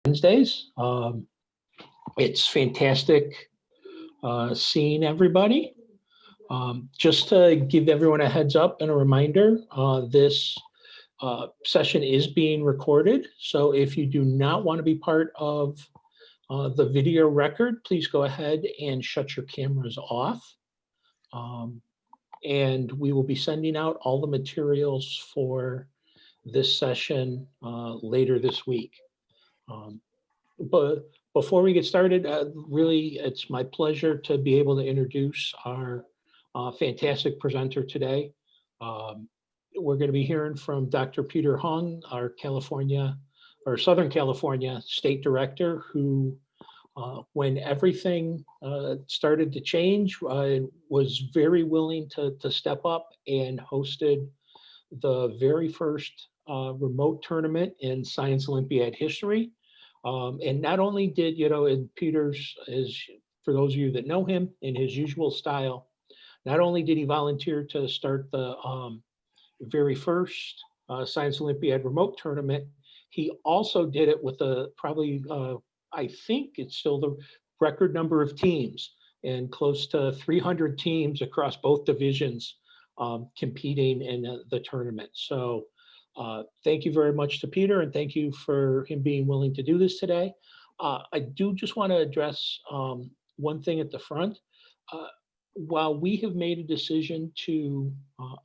Wednesdays. It's fantastic seeing everybody. Just to give everyone a heads up and a reminder, this session is being recorded. So if you do not want to be part of the video record, please go ahead and shut your cameras off. And we will be sending out all the materials for this session later this week. But before we get started, really, it's my pleasure to be able to introduce our fantastic presenter today. We're going to be hearing from Dr. Peter Hung, our Southern California State Director, who, when everything started to change, was very willing to step up and hosted the very first remote tournament in Science Olympiad history. And not only did, in Peter's, for those of you that know him, in his usual style, not only did he volunteer to start the very first Science Olympiad remote tournament, he also did it with I think it's still the record number of teams, and close to 300 teams across both divisions competing in the tournament. So thank you very much to Peter, and thank you for him being willing to do this today. I do just want to address one thing at the front. While we have made a decision to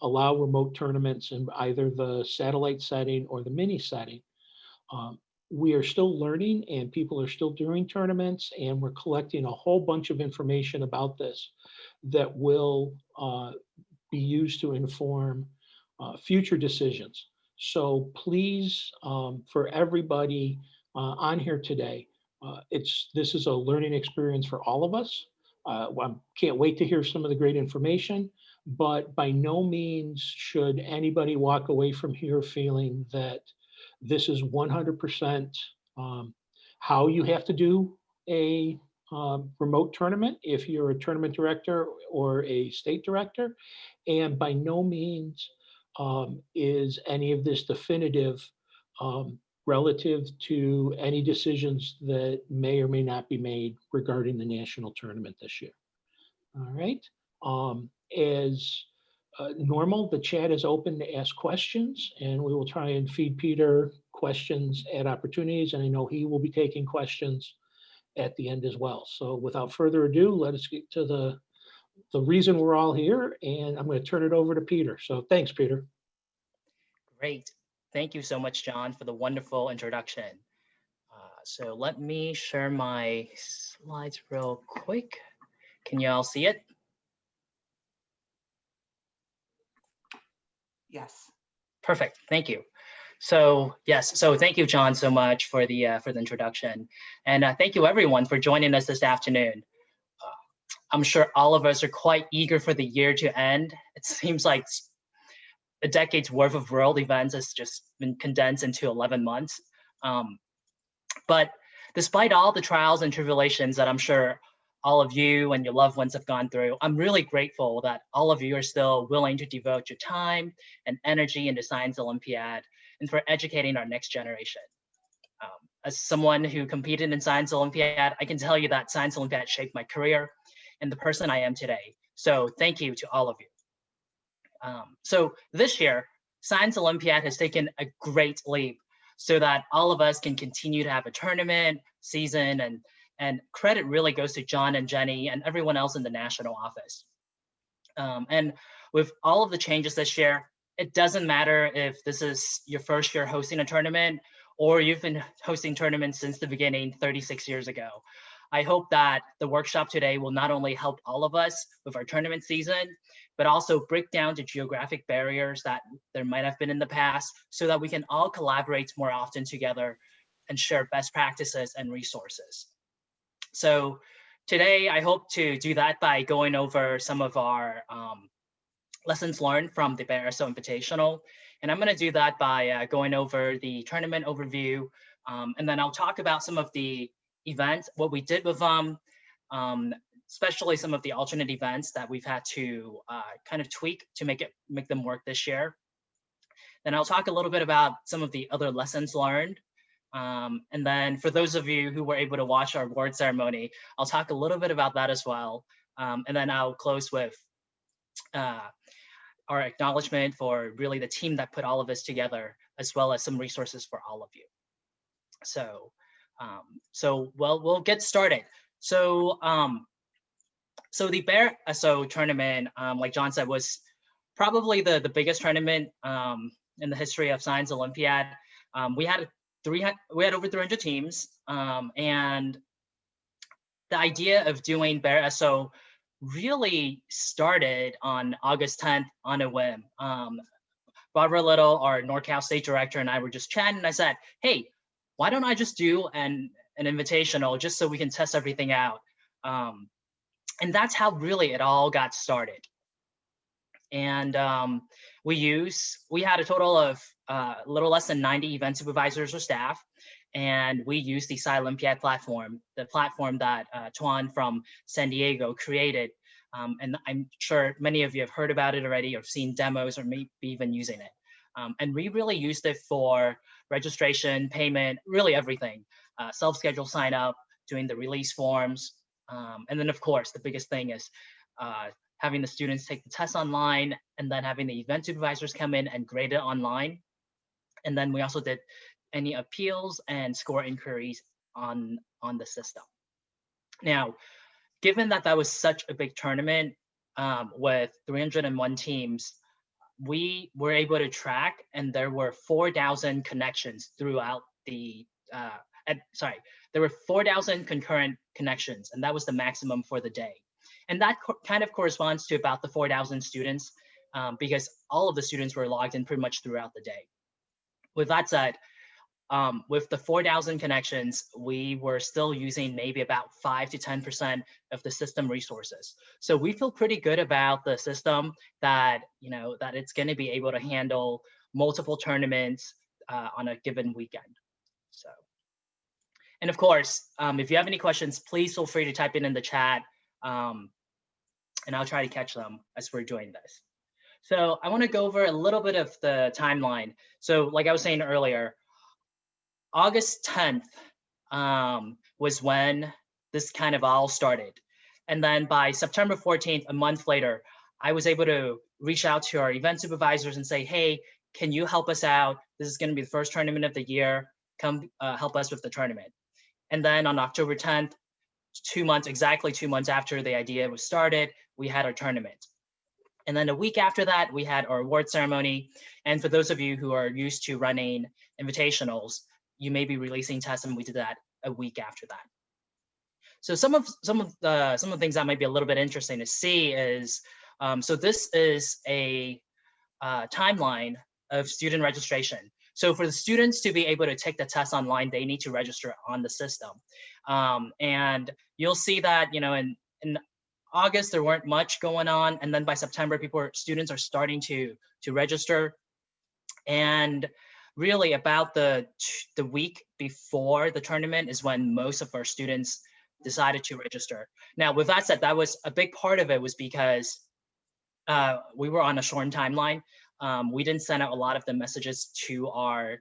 allow remote tournaments in either the satellite setting or the mini setting, we are still learning, and people are still doing tournaments, and we're collecting a whole bunch of information about this that will be used to inform future decisions. So please, for everybody on here today, this is a learning experience for all of us. I can't wait to hear some of the great information, but by no means should anybody walk away from here feeling that this is 100% how you have to do a remote tournament if you're a tournament director or a state director. And by no means is any of this definitive relative to any decisions that may or may not be made regarding the national tournament this year. All right. As normal, the chat is open to ask questions, and we will try and feed Peter questions at opportunities, and I know he will be taking questions at the end as well. So without further ado, let us get to the reason we're all here, and I'm going to turn it over to Peter. So thanks, Peter. Great. Thank you so much, John, for the wonderful introduction. So let me share my slides real quick. Can you all see it? Yes. Perfect. Thank you. So yes, so thank you, John, so much for the introduction, and thank you everyone for joining us this afternoon. I'm sure all of us are quite eager for the year to end. It seems like a decade's worth of world events has just been condensed into 11 months. But despite all the trials and tribulations that I'm sure all of you and your loved ones have gone through, I'm really grateful that all of you are still willing to devote your time and energy into Science Olympiad and for educating our next generation. As someone who competed in Science Olympiad, I can tell you that Science Olympiad shaped my career and the person I am today. So thank you to all of you. So this year, Science Olympiad has taken a great leap so that all of us can continue to have a tournament season, and credit really goes to John and Jenny and everyone else in the national office. And with all of the changes this year, it doesn't matter if this is your first year hosting a tournament or you've been hosting tournaments since the beginning 36 years ago. I hope that the workshop today will not only help all of us with our tournament season, but also break down the geographic barriers that there might have been in the past so that we can all collaborate more often together and share best practices and resources. So today, I hope to do that by going over some of our lessons learned from the BEARSO Invitational. And I'm going to do that by going over the tournament overview, and then I'll talk about some of the events, what we did with them, especially some of the alternate events that we've had to kind of tweak to make them work this year. Then I'll talk a little bit about some of the other lessons learned, And then for those of you who were able to watch our award ceremony, I'll talk a little bit about that as well. And then I'll close with our acknowledgement for really the team that put all of this together, as well as some resources for all of you. So, well, we'll get started. So, so the BEARSO tournament, like John said, was probably the biggest tournament in the history of Science Olympiad. We had over 300 teams, and the idea of doing BEARSO really started on August 10th on a whim. Barbara Little, our NorCal state director, and I were just chatting, and I said, hey, why don't I just do an invitational just so we can test everything out? And that's how really it all got started. And we had a total of a little less than 90 event supervisors or staff, and we used the Olympiad platform, the platform that Tuan from San Diego created. And I'm sure many of you have heard about it already or seen demos or maybe even using it. And we really used it for registration, payment, really everything. Self-schedule sign up, doing the release forms. And then of course, the biggest thing is having the students take the test online and then having the event supervisors come in and grade it online. And then we also did any appeals and score inquiries on the system. Now, given that that was such a big tournament with 301 teams, we were able to track, and there were 4,000 connections throughout the, there were 4,000 concurrent connections, and that was the maximum for the day. And that kind of corresponds to about the 4,000 students because all of the students were logged in pretty much throughout the day. With that said, with the 4,000 connections, we were still using maybe about 5 to 10% of the system resources. So we feel pretty good about the system that, that it's going to be able to handle multiple tournaments on a given weekend. So, and of course, if you have any questions, please feel free to type in the chat, and I'll try to catch them as we're doing this. So I want to go over a little bit of the timeline. So like I was saying earlier, August 10th was when this kind of all started. And then by September 14th, a month later, I was able to reach out to our event supervisors and say, hey, can you help us out? This is going to be the first tournament of the year. Come help us with the tournament. And then on October 10th, exactly 2 months after the idea was started, we had our tournament. And then a week after that, we had our award ceremony. And for those of you who are used to running invitationals, you may be releasing tests, and we did that a week after that. So some of the things that might be a little bit interesting to see is, so this is a timeline of student registration. So for the students to be able to take the test online, they need to register on the system. And you'll see that, in August, there weren't much going on. And then by September, students are starting to register. And really about the week before the tournament is when most of our students decided to register. Now, with that said, that was a big part of it was because we were on a shortened timeline. We didn't send out a lot of the messages to our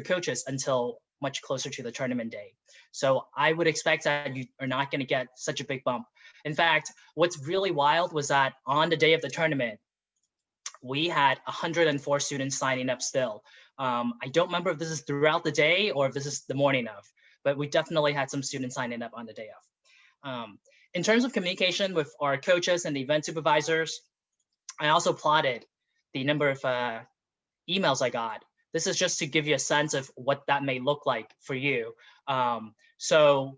coaches until much closer to the tournament day. So I would expect that you are not going to get such a big bump. In fact, what's really wild was that on the day of the tournament, we had 104 students signing up still. I don't remember if this is throughout the day or if this is the morning of, but we definitely had some students signing up on the day of. In terms of communication with our coaches and the event supervisors, I also plotted the number of emails I got. This is just to give you a sense of what that may look like for you. So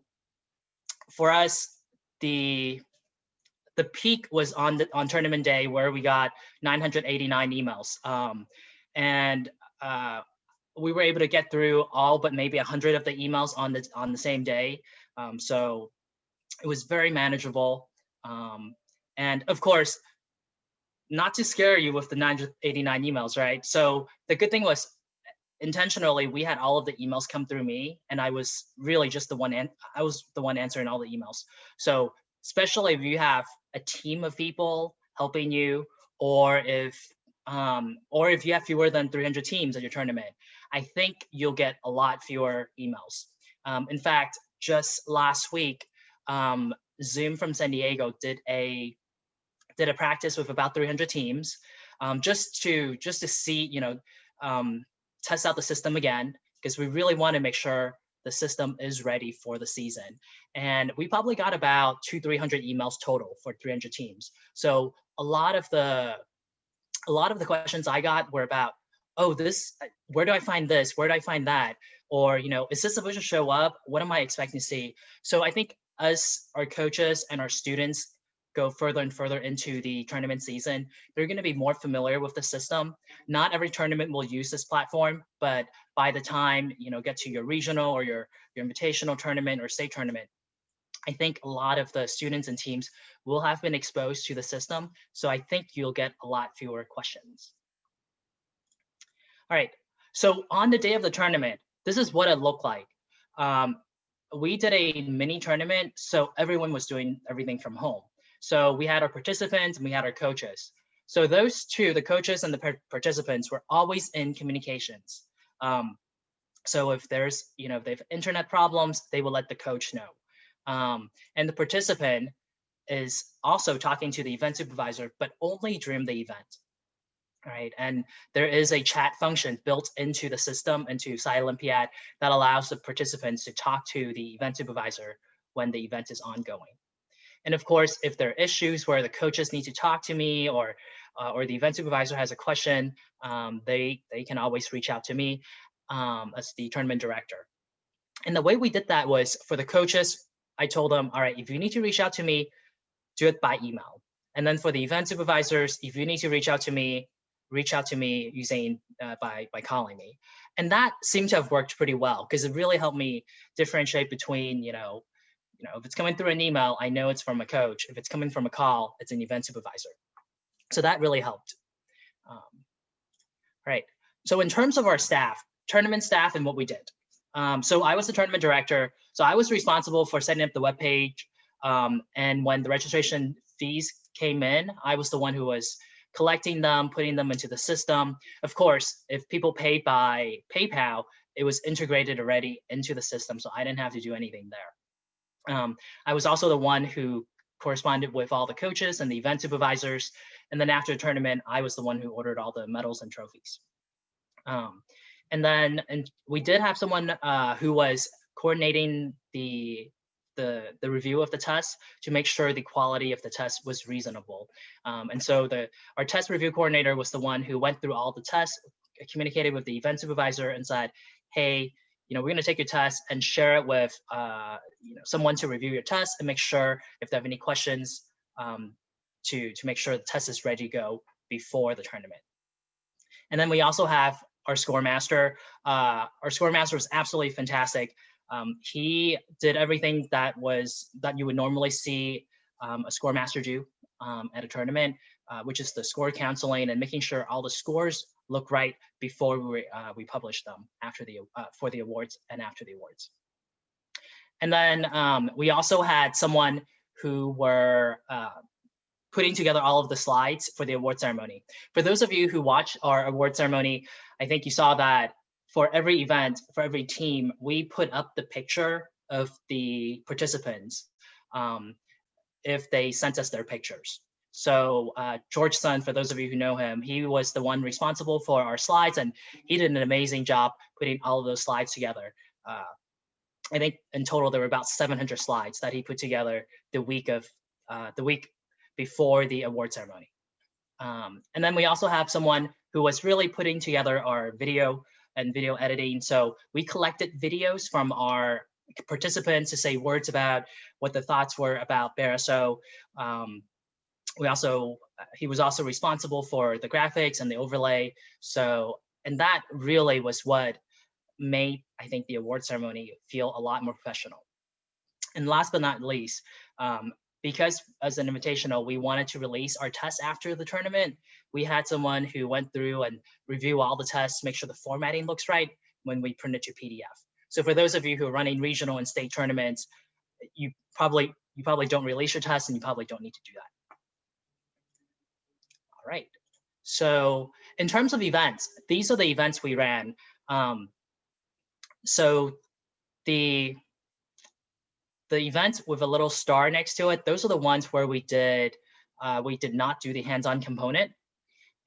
for us, the peak was on tournament day where we got 989 emails. And we were able to get through all but maybe 100 of the emails on the same day. So it was very manageable. And of course, not to scare you with the 989 emails, right? So the good thing was intentionally, we had all of the emails come through me, and I was really just the one answering all the emails. So especially if you have a team of people helping you, or if you have fewer than 300 teams at your tournament, I think you'll get a lot fewer emails. In fact, just last week, Zoom from San Diego did a practice with about 300 teams, just to see, test out the system again, because we really want to make sure the system is ready for the season. And we probably got about 200-300 emails total for 300 teams. So a lot of the questions I got were about, oh, where do I find this? Where do I find that? Or, is this supposed to show up? What am I expecting to see? So I think us, our coaches and our students go further and further into the tournament season, they're going to be more familiar with the system. Not every tournament will use this platform, but by the time, get to your regional or your invitational tournament or state tournament, I think a lot of the students and teams will have been exposed to the system. So I think you'll get a lot fewer questions. All right, so on the day of the tournament, this is what it looked like. We did a mini tournament, so everyone was doing everything from home. So we had our participants and we had our coaches. So those two, the coaches and the participants, were always in communications. So if there's, if they have internet problems, they will let the coach know. And the participant is also talking to the event supervisor, but only during the event. Right, and there is a chat function built into the system, into Olympiad, that allows the participants to talk to the event supervisor when the event is ongoing. And of course, if there are issues where the coaches need to talk to me, or the event supervisor has a question, they can always reach out to me as the tournament director. And the way we did that was, for the coaches, I told them, all right, if you need to reach out to me, do it by email. And then for the event supervisors, if you need to reach out to me using by calling me. And that seemed to have worked pretty well, because it really helped me differentiate between, if it's coming through an email, I know it's from a coach. If it's coming from a call, it's an event supervisor. So that really helped. Right. So in terms of our staff, tournament staff, and what we did. So I was the tournament director. So I was responsible for setting up the webpage. And when the registration fees came in, I was the one who was collecting them, putting them into the system. Of course, if people paid by PayPal, it was integrated already into the system, so I didn't have to do anything there. I was also the one who corresponded with all the coaches and the event supervisors. And then after the tournament, I was the one who ordered all the medals and trophies. And we did have someone who was coordinating the review of the test to make sure the quality of the test was reasonable. And so our test review coordinator was the one who went through all the tests, communicated with the event supervisor, and said, hey, we're going to take your test and share it with someone to review your test and make sure if they have any questions, to make sure the test is ready to go before the tournament. And then we also have our score master. Our score master was absolutely fantastic. He did everything that you would normally see a score master do at a tournament, which is the score counseling and making sure all the scores look right before we publish them for the awards and after the awards. And then we also had someone who were putting together all of the slides for the award ceremony. For those of you who watch our award ceremony, I think you saw that for every event, for every team, we put up the picture of the participants if they sent us their pictures. So George Sun, for those of you who know him, he was the one responsible for our slides, and he did an amazing job putting all of those slides together. I think in total there were about 700 slides that he put together the week before the award ceremony. And then we also have someone who was really putting together our video and video editing. So we collected videos from our participants to say words about what the thoughts were about BEARSO. He was also responsible for the graphics and the overlay. And that really was what made, I think, the award ceremony feel a lot more professional. And last but not least, because as an invitational, we wanted to release our tests after the tournament, we had someone who went through and review all the tests, make sure the formatting looks right when we print it to PDF. So for those of you who are running regional and state tournaments, you probably don't release your tests, and you probably don't need to do that. All right. So in terms of events, these are the events we ran. So the events with a little star next to it, those are the ones where we did not do the hands-on component.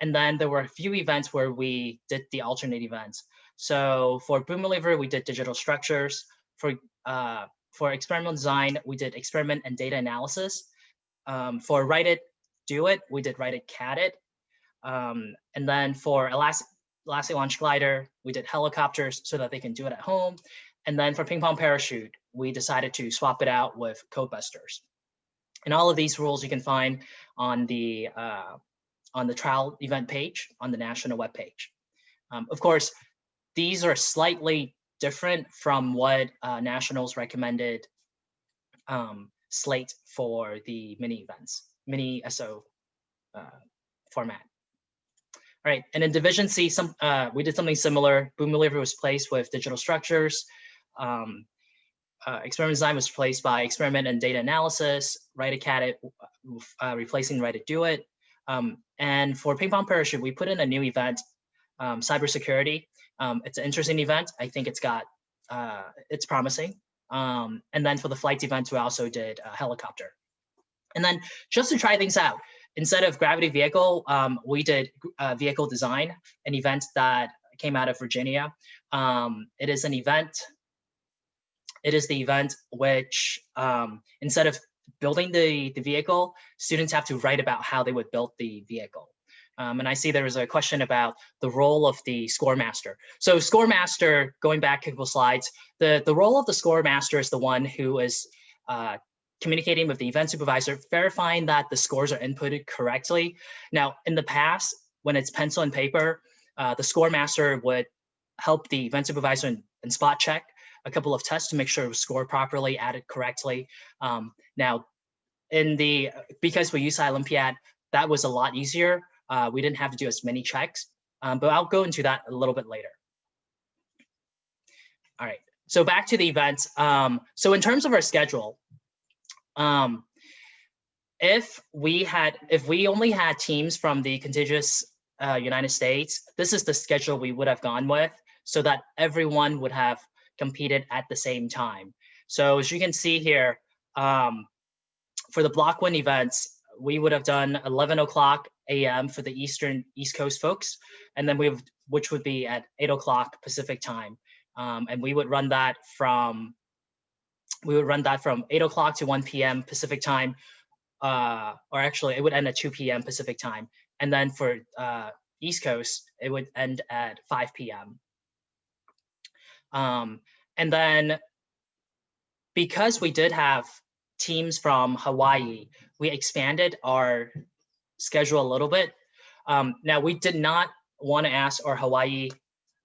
And then there were a few events where we did the alternate events. So for Boom Believer, we did digital structures. For experimental design, we did experiment and data analysis. For Write It, Do It, we did Write It, CAD It. And then for Elastic Launch Glider, we did helicopters so that they can do it at home. And then for Ping Pong Parachute, we decided to swap it out with Codebusters. And all of these rules you can find on the trial event page on the national webpage. Of course, these are slightly different from what National's recommended slate for the mini events, mini SO format. All right, and in Division C, we did something similar. Boom Believer was placed with digital structures. Experiment design was replaced by experiment and data analysis. Write It, CAD It, replacing Write It, Do It. And for Ping Pong Parachute, we put in a new event, cybersecurity. It's an interesting event. I think it's promising. And then for the flight event, we also did a helicopter. And then just to try things out, instead of gravity vehicle, we did vehicle design, an event that came out of Virginia. It is the event which, instead of building the vehicle, students have to write about how they would build the vehicle. And I see there was a question about the role of the score master. So score master, going back a couple slides, the role of the score master is the one who is communicating with the event supervisor, verifying that the scores are inputted correctly. Now, in the past, when it's pencil and paper, the score master would help the event supervisor and spot check a couple of tests to make sure it was scored properly, added correctly. Now, because we use Olympiad, that was a lot easier. We didn't have to do as many checks, but I'll go into that a little bit later. All right, so back to the events. So in terms of our schedule, if we only had teams from the contiguous United States, this is the schedule we would have gone with, so that everyone would have competed at the same time. So as you can see here, for the Block 1 events, we would have done 11 o'clock a.m. for the East Coast folks, and then which would be at 8 o'clock Pacific time. And we would run that from 8 o'clock to 1 p.m. Pacific time, or actually it would end at 2 p.m. Pacific time. And then for East Coast, it would end at 5 p.m. And then because we did have teams from Hawaii, we expanded our schedule a little bit. Now, we did not want to ask our Hawaii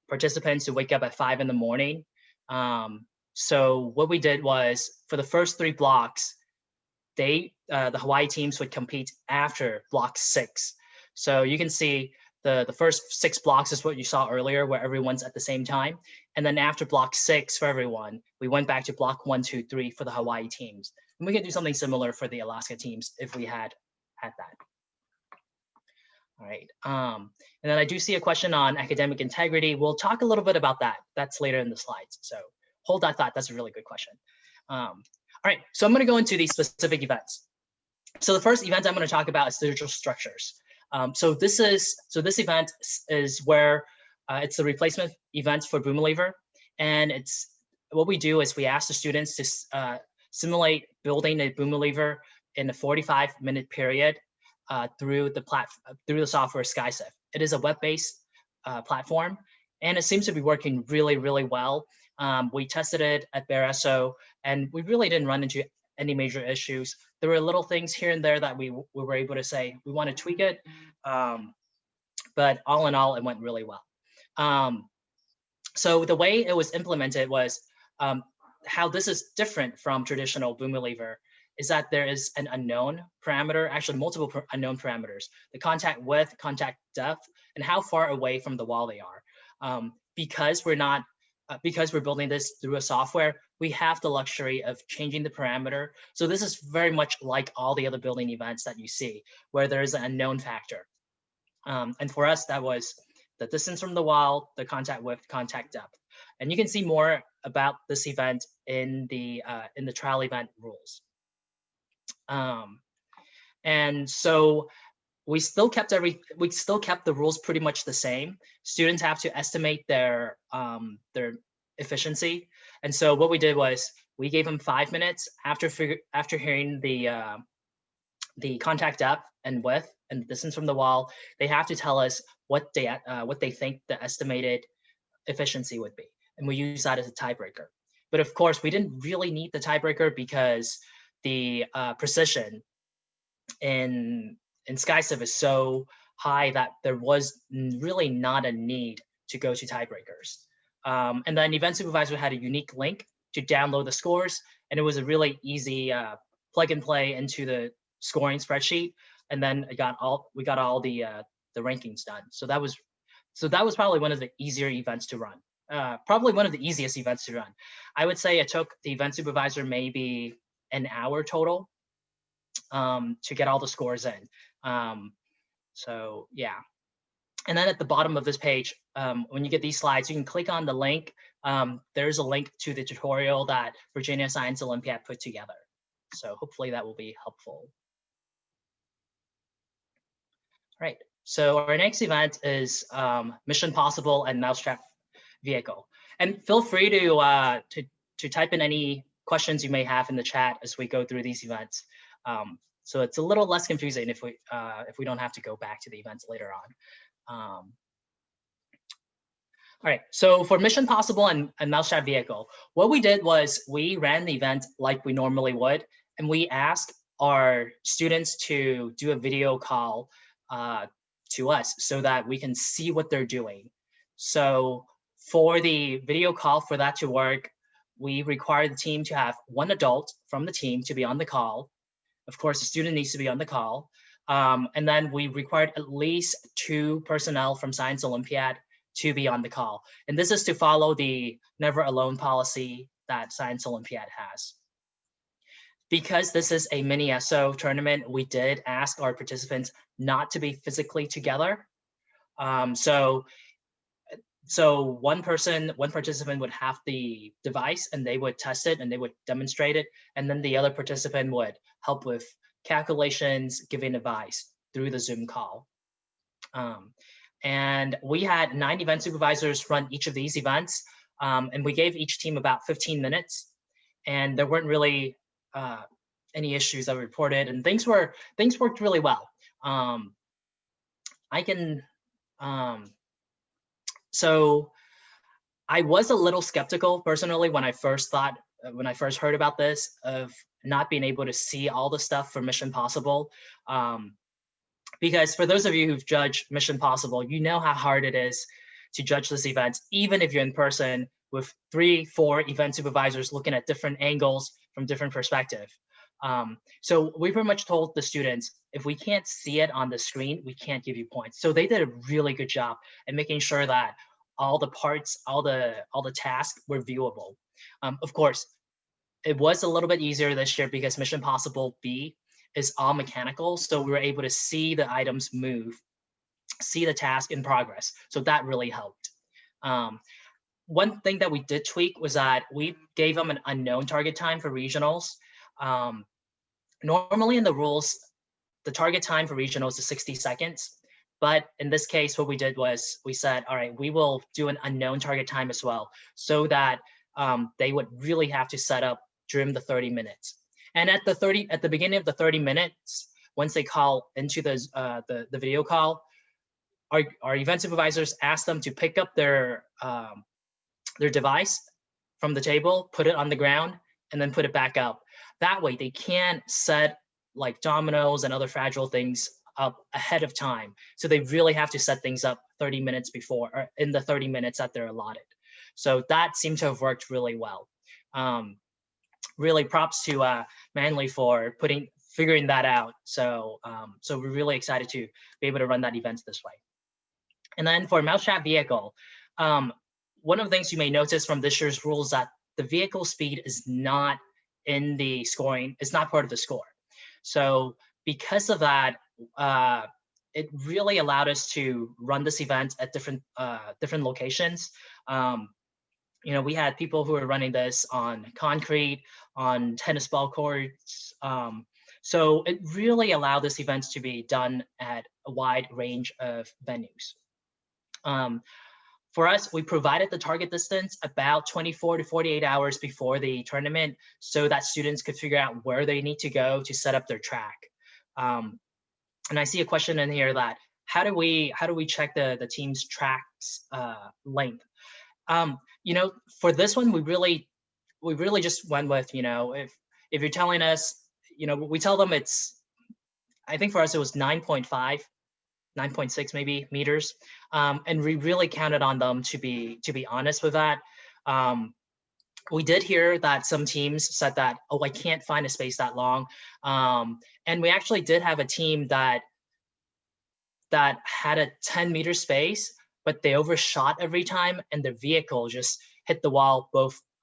participants to wake up at 5 in the morning. So what we did was, for the first 3 blocks, the Hawaii teams would compete after block 6. So you can see the first 6 blocks is what you saw earlier, where everyone's at the same time. And then after block 6 for everyone, we went back to block 1, 2, 3 for the Hawaii teams. And we can do something similar for the Alaska teams if we had that. All right. And then I do see a question on academic integrity. We'll talk a little bit about that. That's later in the slides. So hold that thought. That's a really good question. All right. So I'm going to go into these specific events. So the first event I'm going to talk about is digital structures. So this event is where it's the replacement event for Boom Believer. And what we do is we ask the students to simulate building a Boom Believer in a 45-minute period through the software SkySift. It is a web-based platform, and it seems to be working really, really well. We tested it at BEARSO, and we really didn't run into any major issues. There were little things here and there that we were able to say we want to tweak it, but all in all, it went really well. So the way it was implemented was how this is different from traditional Boom Believer is that there is an unknown parameter, actually multiple unknown parameters: the contact width, contact depth, and how far away from the wall they are. Because we're building this through a software, we have the luxury of changing the parameter. So this is very much like all the other building events that you see, where there is an unknown factor. And for us, that was the distance from the wall, the contact width, contact depth. And you can see more about this event in the trial event rules. And so we still kept the rules pretty much the same. Students have to estimate their efficiency. And so what we did was we gave them 5 minutes after hearing the contact depth and width and the distance from the wall. They have to tell us what they think the estimated efficiency would be, and we use that as a tiebreaker. But of course, we didn't really need the tiebreaker because the precision in SkyCiv is so high that there was really not a need to go to tiebreakers. And then Event Supervisor had a unique link to download the scores, and it was a really easy plug and play into the scoring spreadsheet, and then we got all the rankings done. So that was probably one of the easier events to run. Probably one of the easiest events to run. I would say it took the Event Supervisor maybe an hour total to get all the scores in. So yeah. And then at the bottom of this page, when you get these slides, you can click on the link. There's a link to the tutorial that Virginia Science Olympiad put together. So hopefully that will be helpful. All right, so our next event is Mission Possible and Mousetrap Vehicle. And feel free to type in any questions you may have in the chat as we go through these events. So it's a little less confusing if we don't have to go back to the events later on. All right, so for Mission Possible and Mousetrap Vehicle, what we did was we ran the event like we normally would, and we asked our students to do a video call to us so that we can see what they're doing. So for the video call, for that to work, we require the team to have one adult from the team to be on the call. Of course, the student needs to be on the call. And then we required at least 2 personnel from Science Olympiad to be on the call. And this is to follow the never alone policy that Science Olympiad has. Because this is a mini SO tournament, we did ask our participants not to be physically together. So one participant would have the device and they would test it and they would demonstrate it. And then the other participant would help with calculations, giving advice through the Zoom call. And we had 9 event supervisors run each of these events. And we gave each team about 15 minutes. And there weren't really any issues that were reported, and things worked really well. So I was a little skeptical personally when I first heard about this, of not being able to see all the stuff for Mission Possible. Because for those of you who've judged Mission Possible, you know how hard it is to judge this event, even if you're in person with 3-4 event supervisors looking at different angles from different perspectives. So we pretty much told the students, if we can't see it on the screen, we can't give you points. So they did a really good job at making sure that all the parts, all the tasks were viewable. Of course, it was a little bit easier this year because Mission Possible B is all mechanical. So we were able to see the items move, see the task in progress. So that really helped. One thing that we did tweak was that we gave them an unknown target time for regionals. Normally in the rules, the target time for regionals is 60 seconds. But in this case, what we did was we said, all right, we will do an unknown target time as well, so that they would really have to set up during the 30 minutes. And at the beginning of the 30 minutes, once they call into the video call, our event supervisors ask them to pick up their device from the table, put it on the ground, and then put it back up. That way they can't set like dominoes and other fragile things up ahead of time. So they really have to set things up 30 minutes before, or in the 30 minutes that they're allotted. So that seemed to have worked really well. Really props to Manly for figuring that out. So we're really excited to be able to run that event this way. And then for Mousetrap Vehicle, one of the things you may notice from this year's rules is that the vehicle speed is not in the scoring, it's not part of the score. So because of that, it really allowed us to run this event at different locations. We had people who were running this on concrete, on tennis ball courts. So it really allowed this event to be done at a wide range of venues. For us, we provided the target distance about 24 to 48 hours before the tournament so that students could figure out where they need to go to set up their track. And I see a question in here that how do we check the team's track's length? For this one, we really just went with, if you're telling us, we tell them I think for us it was 9.5, 9.6 maybe meters, and we really counted on them to be honest with that. We did hear that some teams said that, oh, I can't find a space that long, and we actually did have a team that had a 10-meter space, but they overshot every time, and their vehicle just hit the wall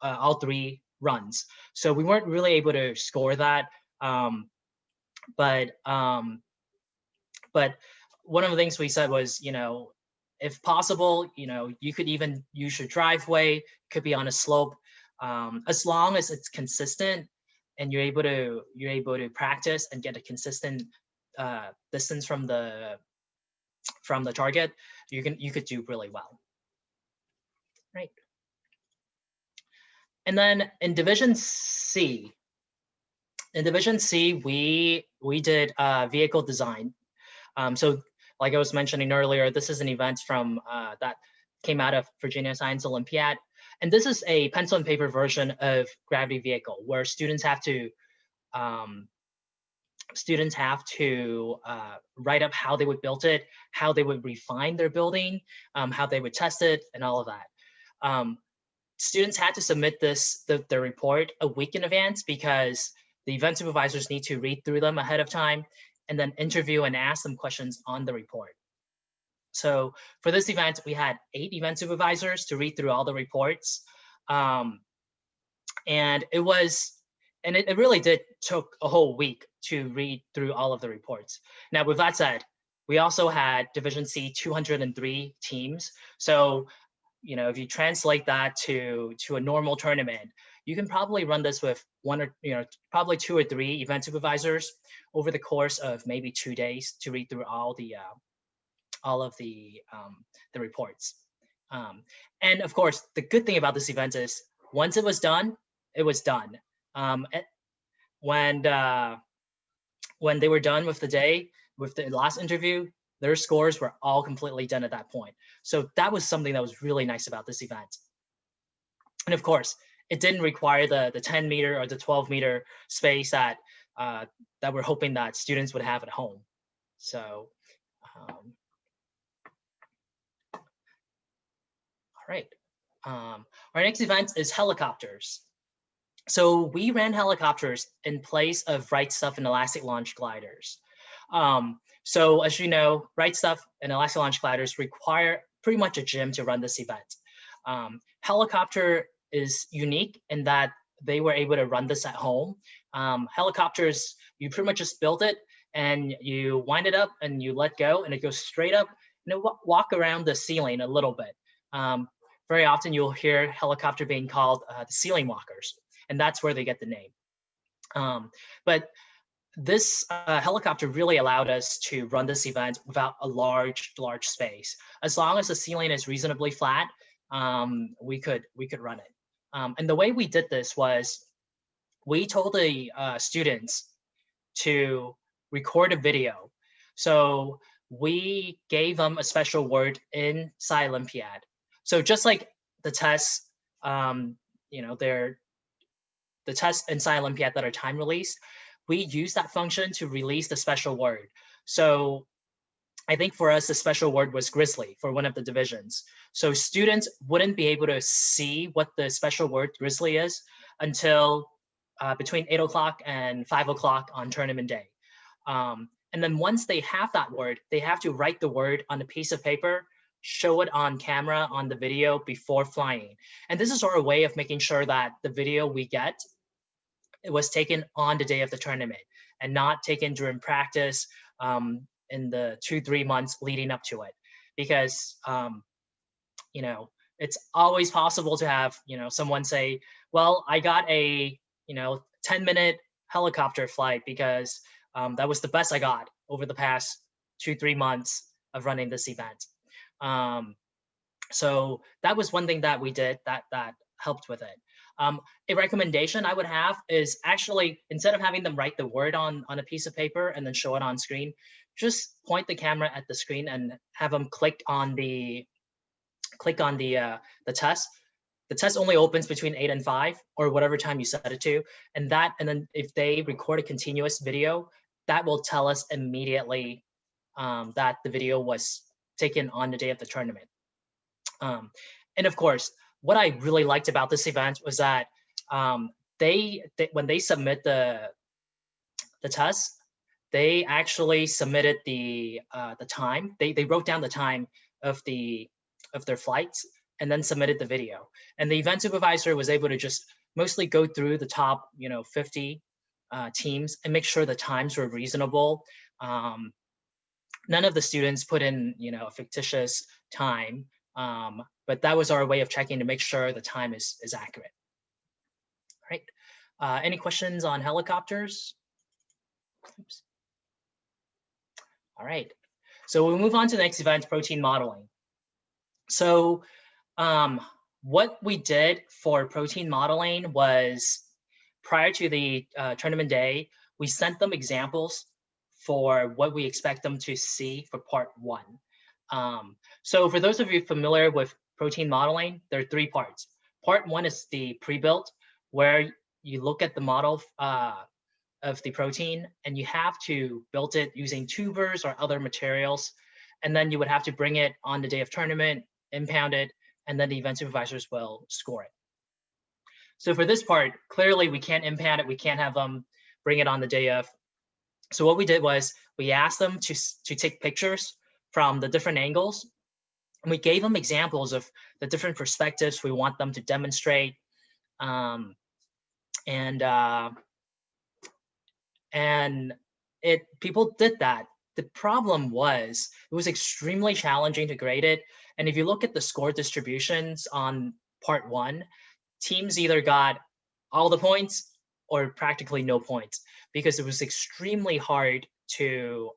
all 3 runs. So we weren't really able to score that. But one of the things we said was, if possible, you could even use your driveway, could be on a slope, as long as it's consistent and you're able to practice and get a consistent distance from the target, you could do really well. Right. And then in Division C, we did vehicle design. So like I was mentioning earlier, this is an event from that came out of Virginia Science Olympiad. And this is a pencil and paper version of Gravity Vehicle, where students have to write up how they would build it, how they would refine their building, how they would test it, and all of that. Students had to submit the report a week in advance because the event supervisors need to read through them ahead of time and then interview and ask them questions on the report. So for this event, we had 8 event supervisors to read through all the reports. And it really did took a whole week to read through all of the reports. Now, with that said, we also had Division C 203 teams. So, if you translate that to a normal tournament, you can probably run this with probably 2 or 3 event supervisors over the course of maybe 2 days to read through all of the reports. And of course, the good thing about this event is once it was done, it was done. When they were done with the day, with the last interview, their scores were all completely done at that point. So that was something that was really nice about this event. And of course, it didn't require the 10-meter or the 12-meter space that we're hoping that students would have at home. So, all right. Our next event is helicopters. So we ran helicopters in place of Right Stuff and Elastic Launch Gliders. So as you know, Right Stuff and Elastic Launch Gliders require pretty much a gym to run this event. Helicopter is unique in that they were able to run this at home. Helicopters, you pretty much just build it and you wind it up and you let go and it goes straight up and it walk around the ceiling a little bit. Very often you'll hear helicopter being called the ceiling walkers, and that's where they get the name. But this helicopter really allowed us to run this event without a large space. As long as the ceiling is reasonably flat, we could run it. And the way we did this was we told the students to record a video. So we gave them a special word in Olympiad. So just like the tests, they're the tests in Olympiad that are time released, we use that function to release the special word. So I think for us, the special word was grizzly for one of the divisions. So students wouldn't be able to see what the special word grizzly is until between 8 o'clock and 5 o'clock on tournament day. And then once they have that word, they have to write the word on a piece of paper, show it on camera on the video before flying. And this is our way of making sure that the video we get, it was taken on the day of the tournament and not taken during practice in the 2-3 months leading up to it, because it's always possible to have someone say, well, I got a 10-minute helicopter flight because that was the best I got over the past 2-3 months of running this event. So that was one thing that we did that helped with it. A recommendation I would have is actually, instead of having them write the word on a piece of paper and then show it on screen, just point the camera at the screen and have them click on the test. The test only opens between 8 and 5 or whatever time you set it to. And then if they record a continuous video, that will tell us immediately that the video was taken on the day of the tournament. And of course, what I really liked about this event was that they when they submit the test, they actually submitted the time. They wrote down the time of their flights and then submitted the video. And the event supervisor was able to just mostly go through the top 50 teams and make sure the times were reasonable. None of the students put in a fictitious time, but that was our way of checking to make sure the time is accurate. All right. Any questions on helicopters? Oops. All right. So we'll move on to the next event, protein modeling. So what we did for protein modeling was, prior to the tournament day, we sent them examples for what we expect them to see for part 1. So for those of you familiar with protein modeling, there are 3 parts. Part 1 is the pre-built, where you look at the model of the protein, and you have to build it using tubers or other materials. And then you would have to bring it on the day of tournament, impound it, and then the event supervisors will score it. So for this part, clearly we can't impound it. We can't have them bring it on the day of. So what we did was we asked them to take pictures from the different angles. And we gave them examples of the different perspectives we want them to demonstrate. People did that. The problem was it was extremely challenging to grade it. And if you look at the score distributions on part 1, teams either got all the points or practically no points, because it was extremely hard to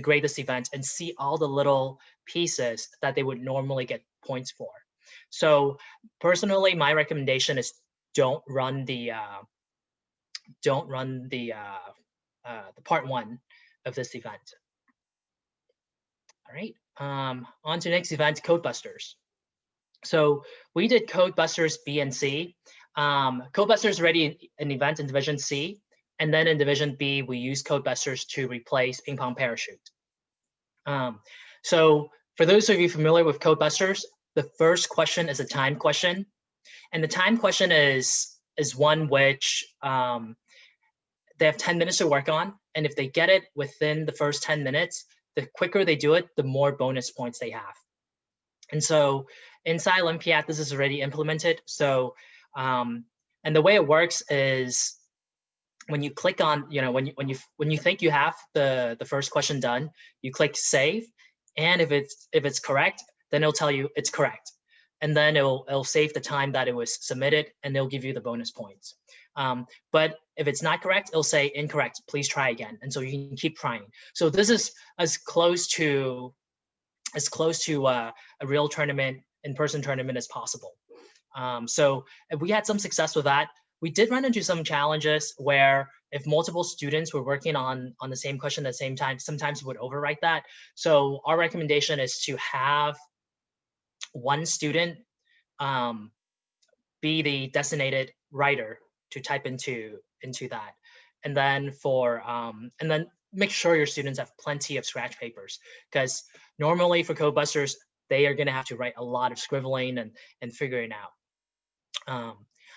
grade this event and see all the little pieces that they would normally get points for. So personally, my recommendation is don't run the part 1 of this event. All right, on to the next event, Codebusters. So we did Codebusters B and C. Codebusters is already an event in Division C, and then in Division B, we use Codebusters to replace Ping Pong Parachute. So for those of you familiar with Codebusters, the first question is a time question, and the time question is one which they have 10 minutes to work on, and if they get it within the first 10 minutes, the quicker they do it, the more bonus points they have. And so inside Olympiad, this is already implemented. So, and the way it works is when you click on, when you think you have the first question done, you click save, and if it's correct, then it'll tell you it's correct, and then it'll save the time that it was submitted, and it'll give you the bonus points. But if it's not correct, it'll say incorrect, please try again, and so you can keep trying. So this is as close to a real tournament, in-person tournament as possible. So we had some success with that. We did run into some challenges where if multiple students were working on the same question at the same time, sometimes it would overwrite that. So our recommendation is to have one student be the designated writer to type into that, and then make sure your students have plenty of scratch papers, because normally for Codebusters, they are going to have to write a lot of scribbling and figuring out.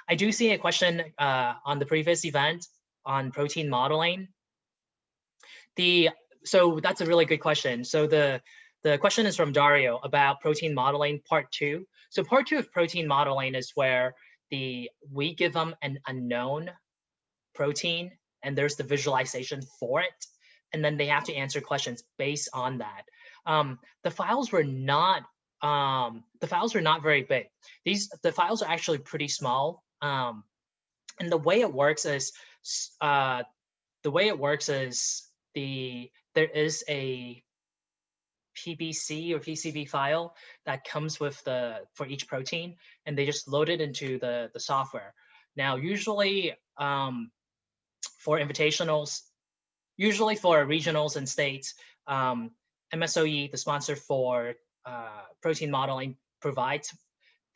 I do see a question on the previous event on protein modeling. So that's a really good question. So the question is from Dario about protein modeling part 2. So part 2 of protein modeling is where we give them an unknown protein, and there's the visualization for it. and then they have to answer questions based on that. The files were not very big. The files are actually pretty small. And the way it works is there is a PBC or PCB file that comes with for each protein, and they just load it into the software. Now, usually for invitationals, usually for regionals and states, MSOE, the sponsor for protein modeling, provides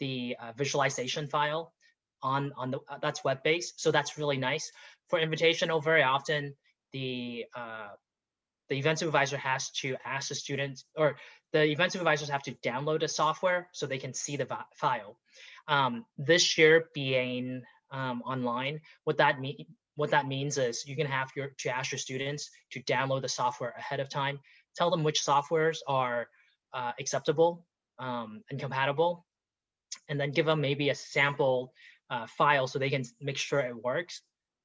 the visualization file on the that's web-based, so that's really nice. For invitational, very often the event supervisor has to ask the students, or the event supervisors have to download the software so they can see the file. This year being online, what that means is you can have to ask your students to download the software ahead of time, tell them which softwares are acceptable and compatible, and then give them maybe a sample file so they can make sure it works,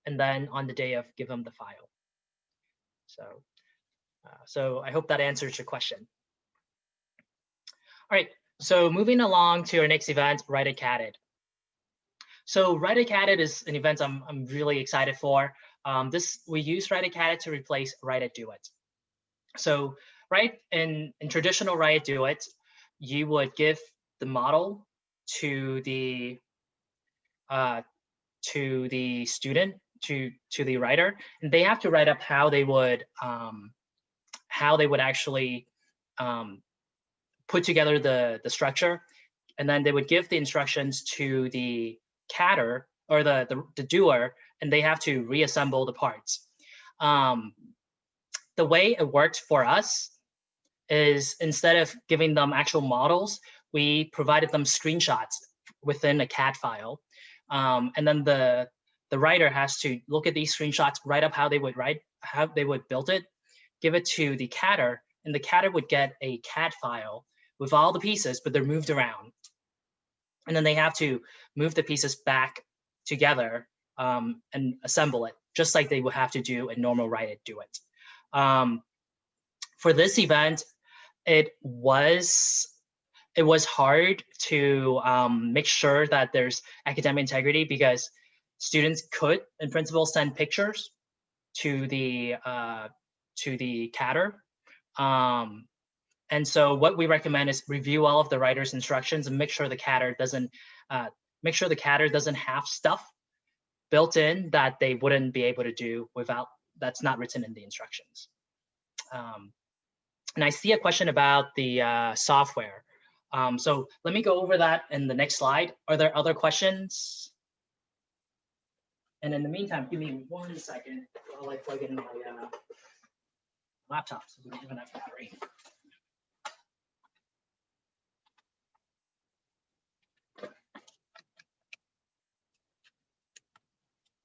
and then on the day of, give them the file. So I hope that answers your question. All right, so moving along to our next event, Write It CADed. So Write It CADed is an event I'm really excited for. We use Write It CADed to replace Write It Do It. So in traditional Write It Do It, you would give the model to the student, to the writer, and they have to write up how they would actually put together the structure, and then they would give the instructions to the cadder or the doer, and they have to reassemble the parts. The way it worked for us is, instead of giving them actual models, we provided them screenshots within a CAD file, and then the writer has to look at these screenshots, write up how they would build it, give it to the cadder, and the cadder would get a CAD file with all the pieces, but they're moved around. And then they have to move the pieces back together and assemble it, just like they would have to do a normal Write It Do It. For this event, it was hard to make sure that there's academic integrity, because students could, in principle, send pictures to the cadder. And so what we recommend is review all of the writer's instructions and make sure the cadder doesn't have stuff built in that they wouldn't be able to do that's not written in the instructions. And I see a question about the software. So let me go over that in the next slide. Are there other questions? And in the meantime, give me 1 second while I plug in my laptop so we don't have enough battery.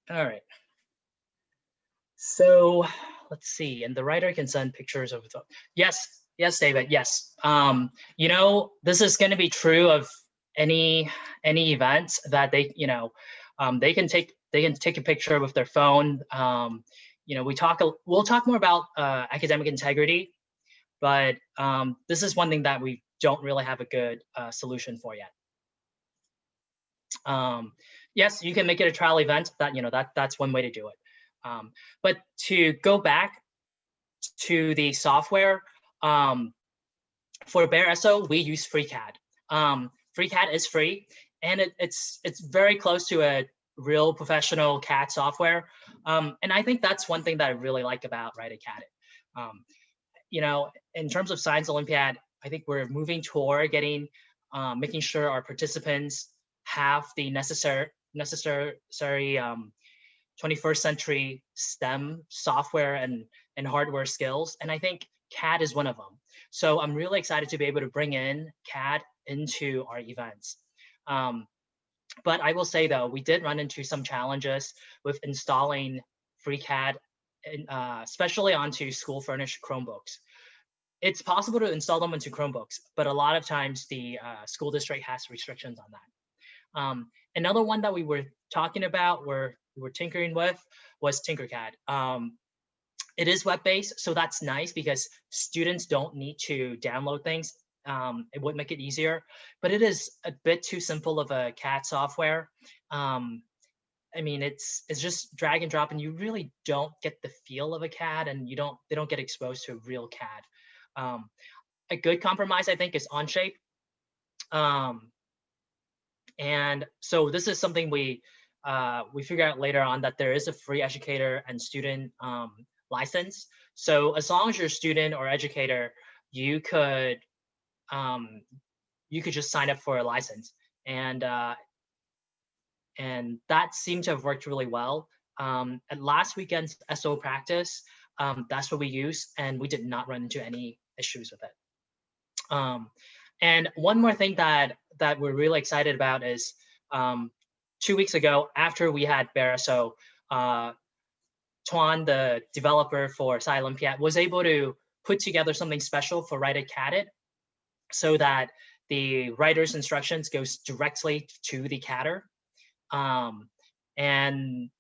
All right. So let's see. And the writer can send pictures of the. Yes, David. Yes. This is going to be true of any events that they can take a picture with their phone. We'll talk more about academic integrity, but this is one thing that we don't really have a good solution for yet. Yes, you can make it a trial event. That's one way to do it. But to go back to the software, for BEARSO, we use Freecad. Freecad is free, and it's very close to a real professional CAD software. And I think that's one thing that I really like about Write It CAD. In terms of Science Olympiad, I think we're moving toward making sure our participants have the necessary 21st century STEM software and hardware skills. And I think CAD is one of them. So I'm really excited to be able to bring in CAD into our events. But I will say, though, we did run into some challenges with installing Freecad, especially onto school-furnished Chromebooks. It's possible to install them into Chromebooks, but a lot of times the school district has restrictions on that. Another one that we were talking about, we were tinkering with, was Tinkercad. It is web-based, so that's nice because students don't need to download things. It would make it easier, but it is a bit too simple of a CAD software. Um, I mean, it's just drag and drop, and you really don't get the feel of a CAD, and they don't get exposed to a real CAD. A good compromise, I think, is Onshape. Um, and so this is something we figure out later on, that there is a free educator and student license. So as long as you're a student or educator, you could just sign up for a license, and that seemed to have worked really well. At last weekend's SO practice, that's what we used, and we did not run into any issues with it. And one more thing that we're really excited about is 2 weeks ago, after we had BEARSO, Tuan, the developer for Olympiad, was able to put together something special for Write It, CAD It, so that the writer's instructions goes directly to the CADer. And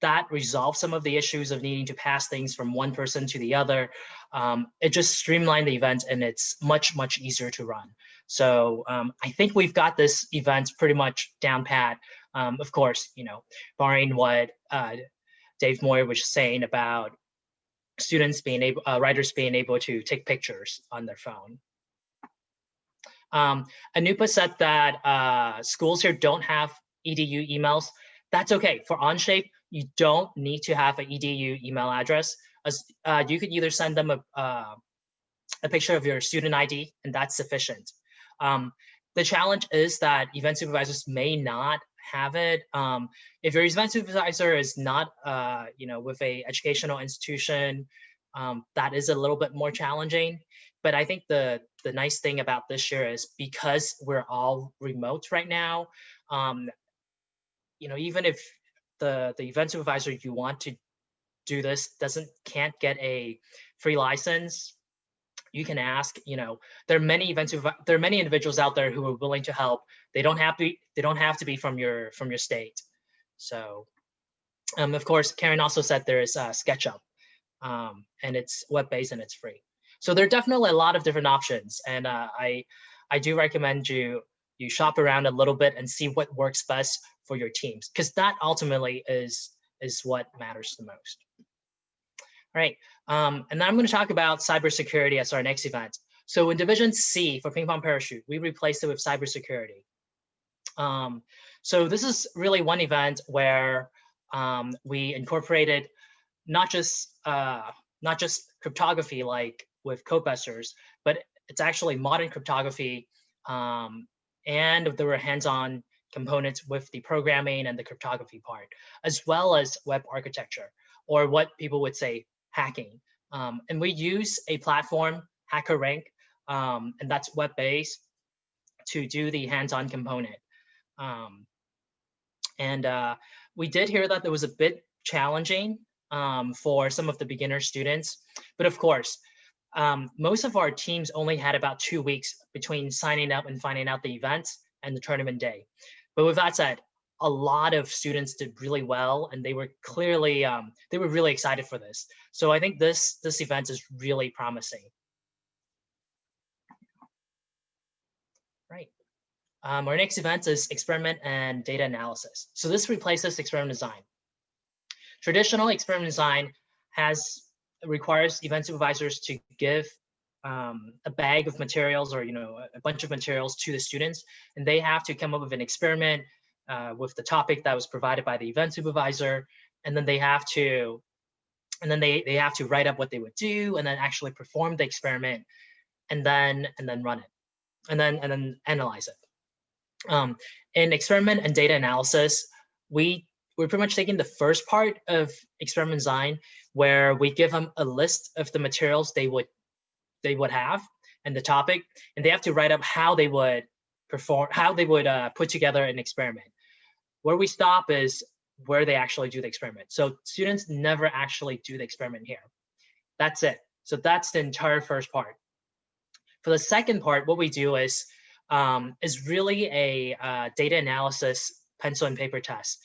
that resolved some of the issues of needing to pass things from one person to the other. It just streamlined the event, and it's much, much easier to run. So I think we've got this event pretty much down pat. Of course, barring what Dave Moyer was saying about students being able, writers being able to take pictures on their phone. Anupa said that schools here don't have EDU emails. That's okay. For Onshape, you don't need to have an EDU email address. You could either send them a picture of your student ID, and that's sufficient. The challenge is that event supervisors may not have it. If your event supervisor is not, with a educational institution, that is a little bit more challenging. But I think the nice thing about this year is, because we're all remote right now, even if the event supervisor you want to do this can't get a free license, you can ask. There are many individuals out there who are willing to help. They don't have to be from your state. So of course, Karen also said there is SketchUp, and it's web-based and it's free. So there are definitely a lot of different options, and I do recommend you shop around a little bit and see what works best for your teams, because that ultimately is what matters the most. All right, and then I'm going to talk about cybersecurity as our next event. So in Division C for Ping Pong Parachute, we replaced it with cybersecurity. So this is really one event where we incorporated not just cryptography like with codebusters, but it's actually modern cryptography, and there were hands-on components with the programming and the cryptography part, as well as web architecture, or what people would say hacking. And we use a platform, HackerRank, and that's web-based, to do the hands-on component. And we did hear that there was a bit challenging for some of the beginner students, but of course, most of our teams only had about 2 weeks between signing up and finding out the events and the tournament day. But with that said, a lot of students did really well, and they were clearly they were really excited for this. So I think this event is really promising. Right. Our next event is experiment and data analysis. So this replaces experiment design. Traditional experiment design requires event supervisors to give a bag of materials, or a bunch of materials to the students, and they have to come up with an experiment with the topic that was provided by the event supervisor, and then they have to write up what they would do, and then actually perform the experiment, and then run it, and then analyze it. In experiment and data analysis, we're pretty much taking the first part of experiment design, where we give them a list of the materials they would have and the topic, and they have to write up how they would put together an experiment. Where we stop is where they actually do the experiment. So students never actually do the experiment here. That's it. So that's the entire first part. For the second part, what we do is really a data analysis pencil and paper test,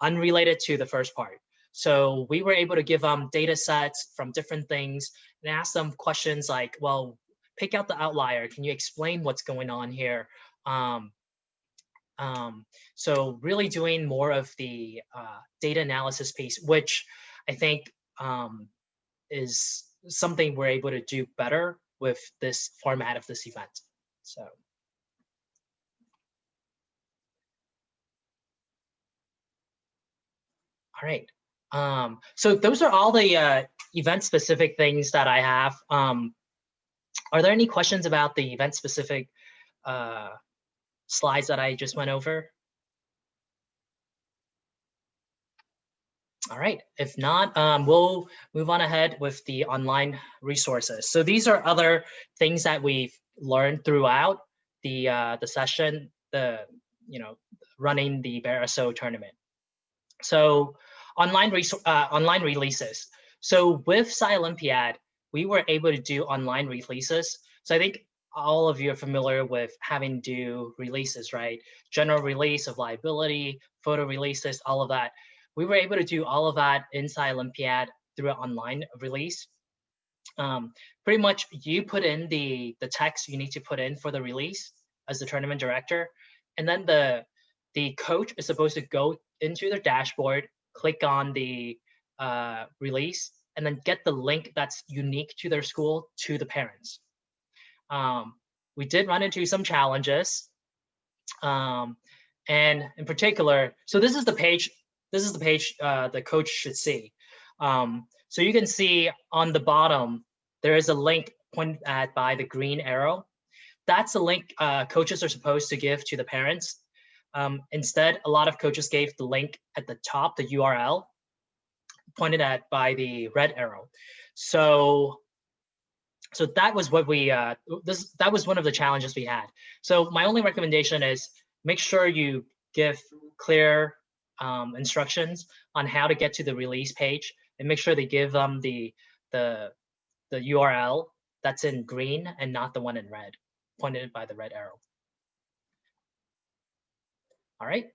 unrelated to the first part. So we were able to give them data sets from different things and ask them questions like, well, pick out the outlier. Can you explain what's going on here? So really doing more of the data analysis piece, which I think is something we're able to do better with this format of this event. So. All right. So those are all the event-specific things that I have. Are there any questions about the event-specific slides that I just went over? All right. If not, we'll move on ahead with the online resources. So these are other things that we've learned throughout the session, running the BEARSO tournament. So online releases. So with Olympiad, we were able to do online releases. So I think all of you are familiar with having to do releases, right? General release of liability, photo releases, all of that. We were able to do all of that inside Olympiad through an online release. Pretty much you put in the text you need to put in for the release as the tournament director, and then the coach is supposed to go into their dashboard, click on the release, and then get the link that's unique to their school to the parents. We did run into some challenges, and in particular, so this is the page. This is the page the coach should see. So you can see on the bottom there is a link pointed at by the green arrow. That's the link coaches are supposed to give to the parents. Instead, a lot of coaches gave the link at the top, the URL, pointed at by the red arrow. So that was what we that was one of the challenges we had. So my only recommendation is make sure you give clear instructions on how to get to the release page, and make sure they give them the URL that's in green and not the one in red, pointed by the red arrow. All right.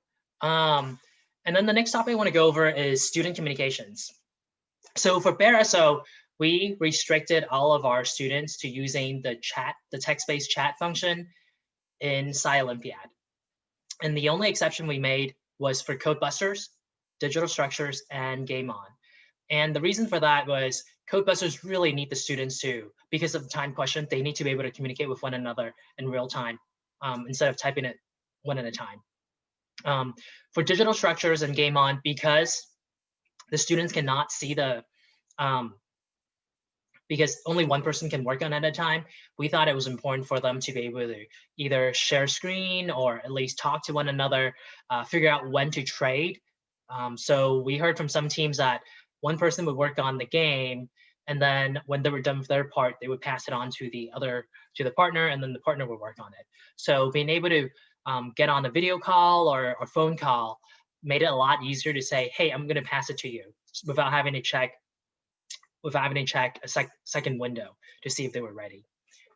And then the next topic I want to go over is student communications. So for BEARSO, we restricted all of our students to using the text-based chat function in Olympiad. And the only exception we made was for Codebusters, Digital Structures, and Game On. And the reason for that was Codebusters really need the students to, because of the time question, they need to be able to communicate with one another in real time instead of typing it one at a time. For Digital Structures and Game On, because the students cannot see the, because only one person can work on it at a time, we thought it was important for them to be able to either share screen or at least talk to one another, figure out when to trade. So we heard from some teams that one person would work on the game, and then when they were done with their part, they would pass it on to the partner, and then the partner would work on it. So being able to get on a video call or phone call made it a lot easier to say, hey, I'm going to pass it to you, without having to check a second window to see if they were ready.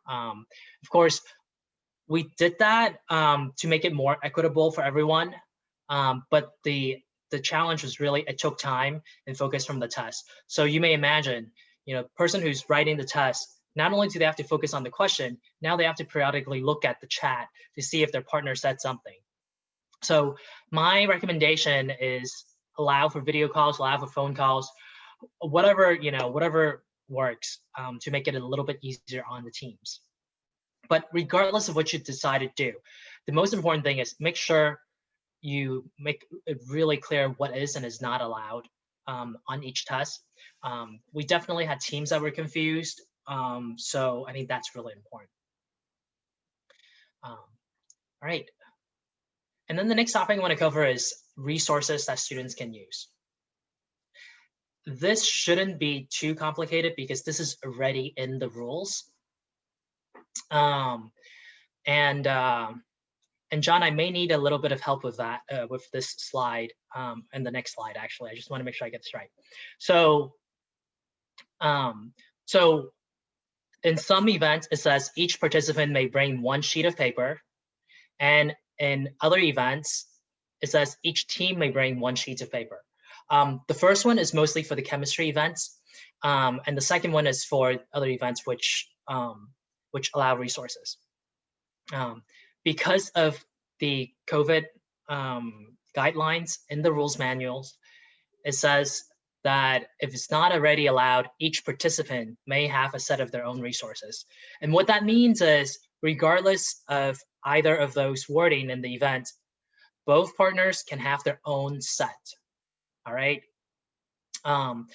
Of course, we did that to make it more equitable for everyone, but the challenge was really, it took time and focus from the test. So you may imagine, person who's writing the test, not only do they have to focus on the question, now they have to periodically look at the chat to see if their partner said something. So my recommendation is allow for video calls, allow for phone calls, whatever works to make it a little bit easier on the teams. But regardless of what you decide to do, the most important thing is make sure you make it really clear what is and is not allowed on each test. We definitely had teams that were confused, so I think that's really important. All right. And then the next topic I want to cover is resources that students can use. This shouldn't be too complicated because this is already in the rules. And John, I may need a little bit of help with that, with this slide and the next slide, actually. I just want to make sure I get this right. So in some events, it says each participant may bring one sheet of paper. And in other events, it says each team may bring one sheet of paper. The first one is mostly for the chemistry events, and the second one is for other events which allow resources. Because of the COVID guidelines in the rules manuals, it says that if it's not already allowed, each participant may have a set of their own resources. And what that means is, regardless of either of those wording in the event, both partners can have their own set, all right? And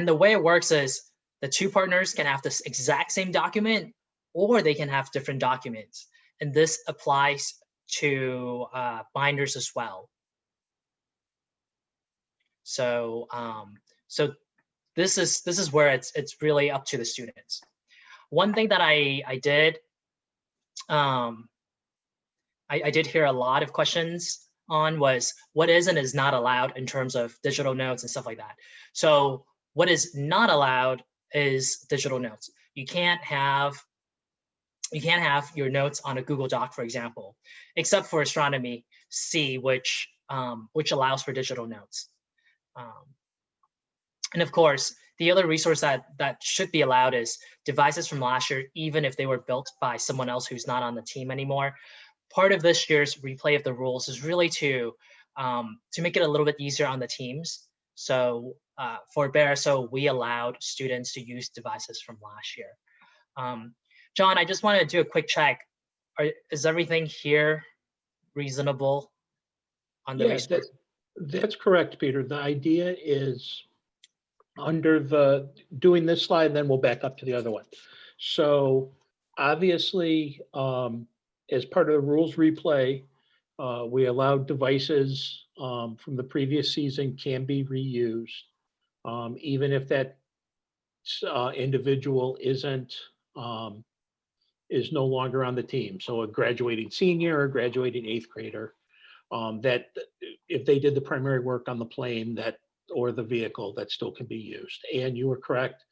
the way it works is the two partners can have this exact same document, or they can have different documents. And this applies to binders as well. So this is where it's really up to the students. One thing that I did, I did hear a lot of questions on was what is and is not allowed in terms of digital notes and stuff like that. So what is not allowed is digital notes. You can't have your notes on a Google Doc, for example, except for Astronomy C, which allows for digital notes. And of course, the other resource that should be allowed is devices from last year, even if they were built by someone else who's not on the team anymore. Part of this year's replay of the rules is really to make it a little bit easier on the teams. So for BEARSO, we allowed students to use devices from last year. John, I just want to do a quick check. Is everything here reasonable on the resource? That's correct, Peter. The idea is under doing this slide, and then we'll back up to the other one. So obviously, as part of the rules replay, we allowed devices from the previous season can be reused, even if that individual is no longer on the team. So a graduating senior or graduating 8th grader, that if they did the primary work on the plane or the vehicle, that still can be used. And you were correct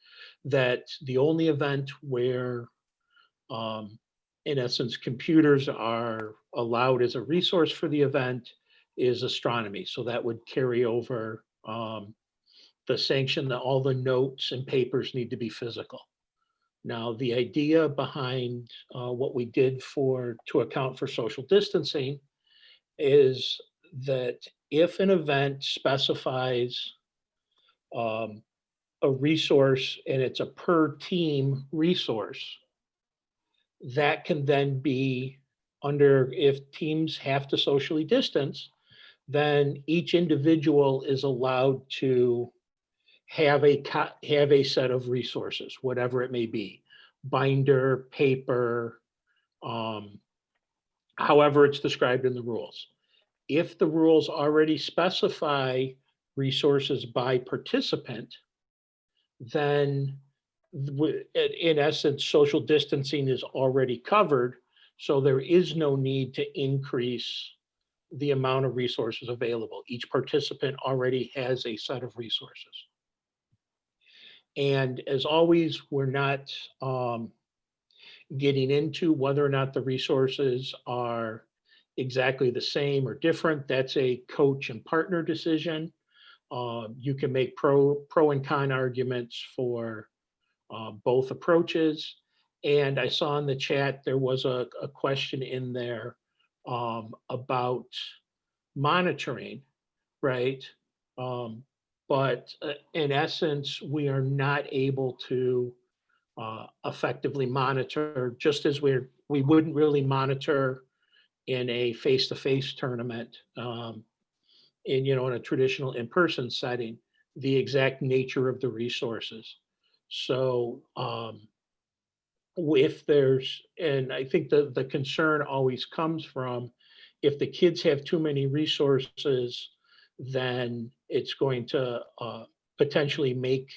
that the only event where, in essence, computers are allowed as a resource for the event is astronomy. So that would carry over the sanction that all the notes and papers need to be physical. Now, the idea behind what we did to account for social distancing is that if an event specifies a resource and it's a per team resource, that can then be if teams have to socially distance, then each individual is allowed to have a set of resources, whatever it may be, binder, paper, however it's described in the rules. If the rules already specify resources by participant, then in essence, social distancing is already covered. So there is no need to increase the amount of resources available. Each participant already has a set of resources. And as always, we're not getting into whether or not the resources are exactly the same or different. That's a coach and partner decision. You can make pro and con arguments for both approaches. And I saw in the chat there was a question in there about monitoring, right? But in essence, we are not able to effectively monitor, just as we wouldn't really monitor in a face-to-face tournament, in a traditional in-person setting, the exact nature of the resources. So if and I think the concern always comes from, if the kids have too many resources, then it's going to potentially make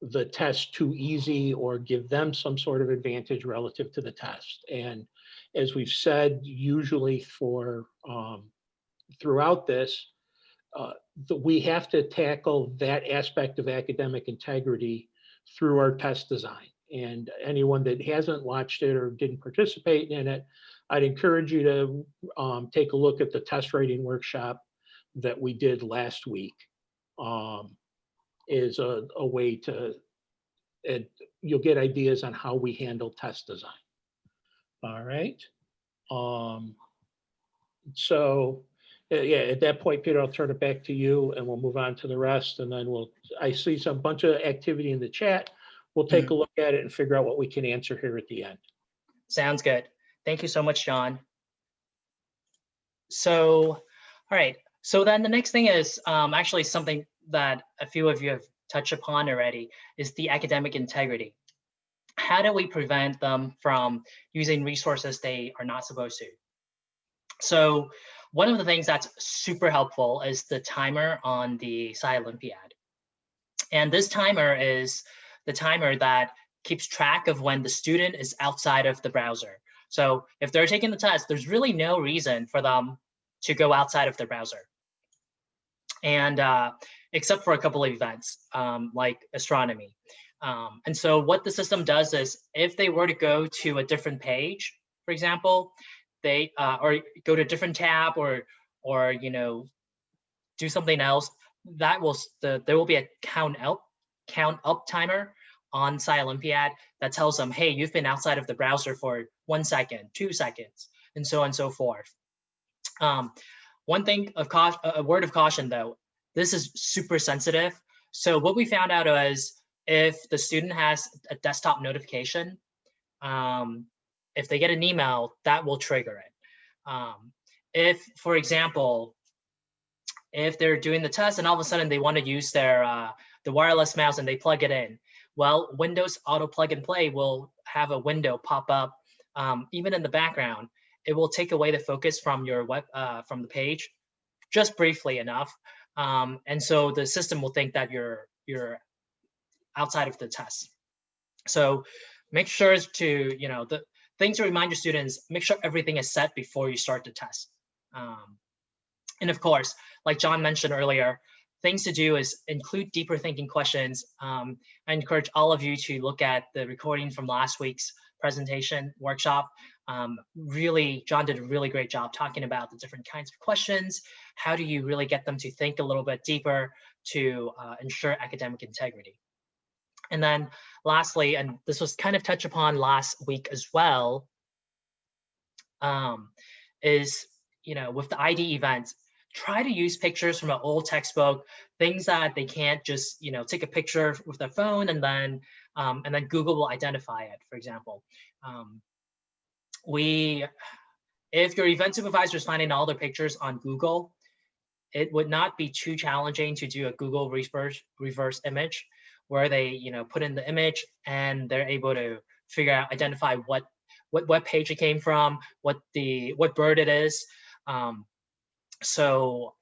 the test too easy or give them some sort of advantage relative to the test. And as we've said, usually throughout this, we have to tackle that aspect of academic integrity through our test design. And anyone that hasn't watched it or didn't participate in it, I'd encourage you to take a look at the test rating workshop that we did last week. is a way to, you'll get ideas on how we handle test design. All right. So yeah, at that point, Peter, I'll turn it back to you and we'll move on to the rest. And then I see some bunch of activity in the chat. We'll take a look at it and figure out what we can answer here at the end. Sounds good. Thank you so much, John. So, all right. So then the next thing is actually something that a few of you have touched upon already, is the academic integrity. How do we prevent them from using resources they are not supposed to? So one of the things that's super helpful is the timer on the Olympiad. And this timer is the timer that keeps track of when the student is outside of the browser. So if they're taking the test, there's really no reason for them to go outside of the browser. And except for a couple of events like astronomy. And so what the system does is if they were to go to a different page, for example, they or go to a different tab or do something else, that will there will be a count up timer on Olympiad that tells them, hey, you've been outside of the browser for 1 second, 2 seconds, and so on and so forth. One thing a word of caution though, this is super sensitive. So what we found out was if the student has a desktop notification, if they get an email, that will trigger it. If, for example, if they're doing the test and all of a sudden they want to use their the wireless mouse and they plug it in, well, Windows Auto Plug and Play will have a window pop up even in the background. It will take away the focus from your from the page, just briefly enough, and so the system will think that you're outside of the test. So make sure to the things to remind your students. Make sure everything is set before you start the test. And of course, like John mentioned earlier, things to do is include deeper thinking questions. I encourage all of you to look at the recording from last week's presentation workshop. Really, John did a really great job talking about the different kinds of questions. How do you really get them to think a little bit deeper to ensure academic integrity? And then lastly, and this was kind of touched upon last week as well, is with the ID events, try to use pictures from an old textbook, things that they can't just take a picture with their phone and then Google will identify it, for example. If your event supervisor is finding all their pictures on Google, it would not be too challenging to do a Google reverse image where they put in the image and they're able to identify what web page it came from, what bird it is. So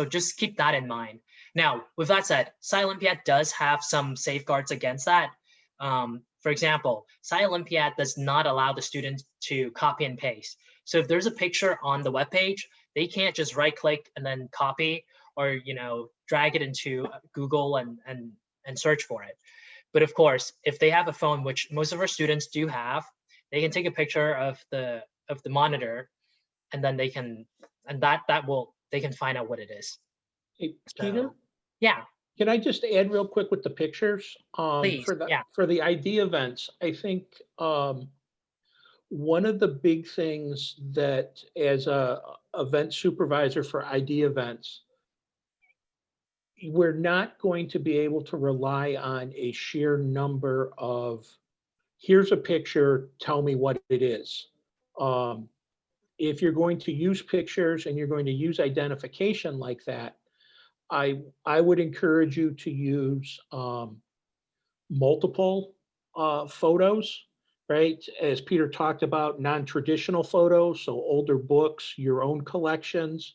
just keep that in mind. Now, with that said, Olympiad does have some safeguards against that. For example, Olympiad does not allow the students to copy and paste. So if there's a picture on the web page, they can't just right click and then copy or drag it into Google and search for it. But of course, if they have a phone, which most of our students do have, they can take a picture of the monitor, and then they can find out what it is. Hey, Peter? So, yeah. Can I just add real quick with the pictures? Please, for the ID events, I think one of the big things that as a event supervisor for ID events, we're not going to be able to rely on a sheer number of, here's a picture, tell me what it is. If you're going to use pictures and you're going to use identification like that, I would encourage you to use multiple photos, right? As Peter talked about, non-traditional photos, so older books, your own collections,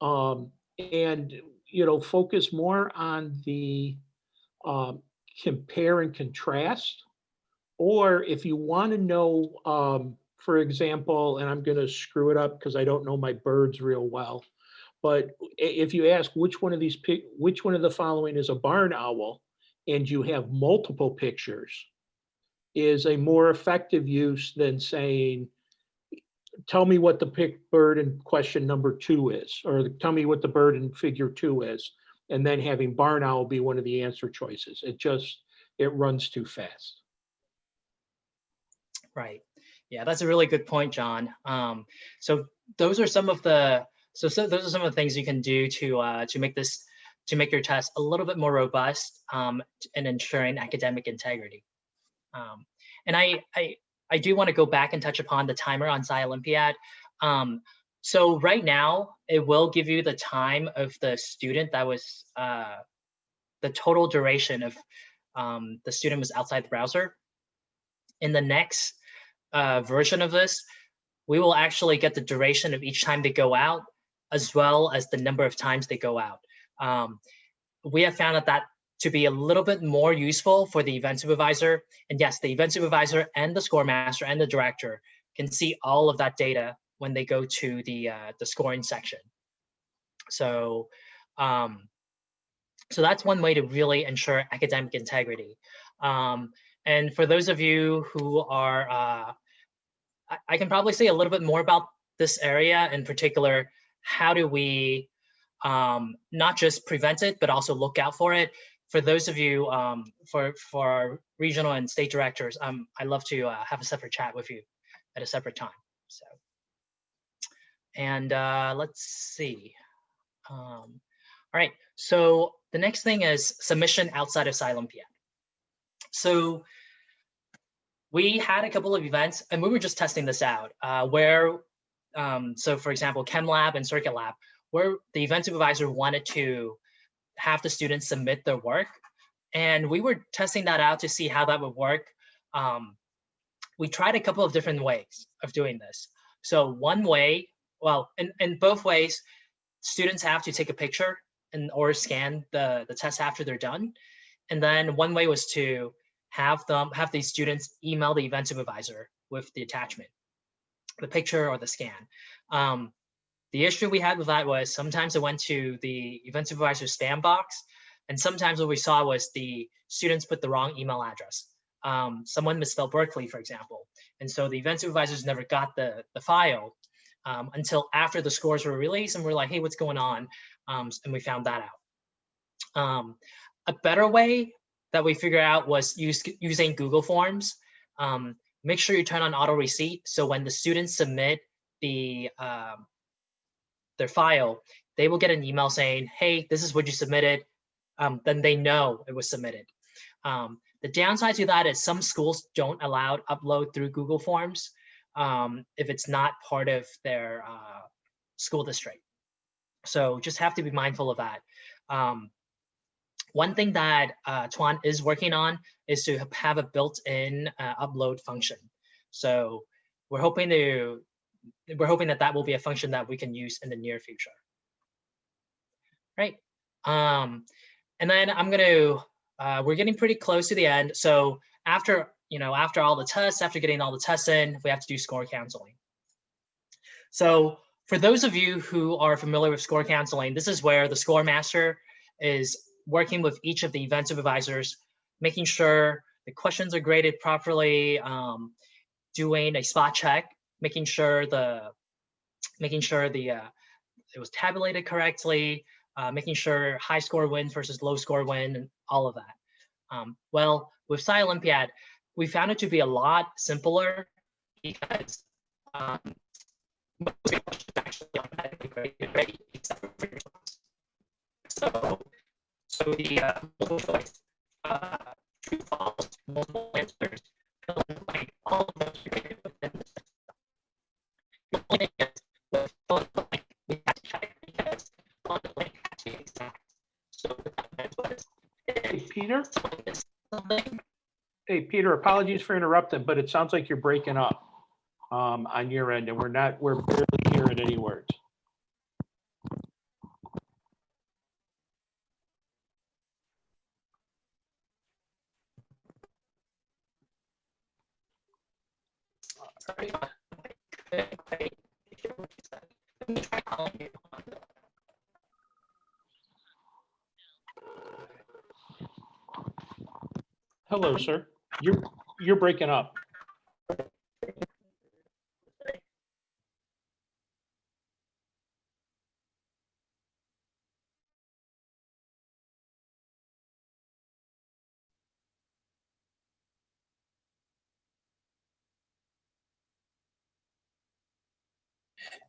and focus more on the compare and contrast. Or if you want to know, for example, and I'm going to screw it up because I don't know my birds real well, but if you ask which one of the following is a barn owl, and you have multiple pictures, is a more effective use than saying, tell me what the bird in question number 2 is, or tell me what the bird in figure 2 is. and then having barn owl be one of the answer choices. It runs too fast. Right. Yeah, that's a really good point, John. So those are some of the those are some of the things you can do to make your test a little bit more robust and ensuring academic integrity. And I do want to go back and touch upon the timer on Olympiad. So right now, it will give you the time of the student that was the total duration of the student was outside the browser. In the next version of this, we will actually get the duration of each time they go out, as well as the number of times they go out. We have found that to be a little bit more useful for the event supervisor. And yes, the event supervisor and the score master and the director can see all of that data when they go to the scoring section. So, so that's one way to really ensure academic integrity. And for those of you who are, I can probably say a little bit more about this area in particular. How do we not just prevent it, but also look out for it? For those of you, for regional and state directors, I'd love to have a separate chat with you at a separate time. So, and let's see. All right, so the next thing is submission outside of Olympiad. So we had a couple of events, and we were just testing this out, where, so for example, Chem Lab and Circuit Lab, where the event supervisor wanted to have the students submit their work. And we were testing that out to see how that would work. We tried a couple of different ways of doing this. So one way, well, in both ways, students have to take a picture or scan the test after they're done. And then one way was to have these students email the event supervisor with the attachment, the picture or the scan. The issue we had with that was sometimes it went to the event supervisor's spam box, and sometimes what we saw was the students put the wrong email address. Someone misspelled Berkeley, for example, and so the event supervisors never got the file until after the scores were released, and we're like, hey, what's going on? And we found that out. A better way that we figured out was using Google Forms. Make sure you turn on auto receipt, so when the students submit their file, they will get an email saying, hey, this is what you submitted. Then they know it was submitted. The downside to that is some schools don't allow upload through Google Forms if it's not part of their school district. So just have to be mindful of that. One thing that Tuan is working on is to have a built-in upload function. So we're hoping that will be a function that we can use in the near future. Right. And then we're getting pretty close to the end. So after all the tests, after getting all the tests in, we have to do score counseling. So for those of you who are familiar with score counseling, this is where the score master is working with each of the event supervisors, making sure the questions are graded properly, doing a spot check, making sure it was tabulated correctly, making sure high score wins versus low score win, and all of that. Well, with Olympiad, we found it to be a lot simpler because most of the questions actually automatically graded already, except for your response. So the multiple choice, true, false, multiple answers, fill in the blank, all of those are graded within the system. The only thing is, with fill in the blank, we had to check because fill in the blank had to be exact. So what that meant was, Hey, Peter? Something. Hey, Peter, apologies for interrupting, but it sounds like you're breaking up on your end, and we're barely hearing any words. Hello, sir. You're breaking up.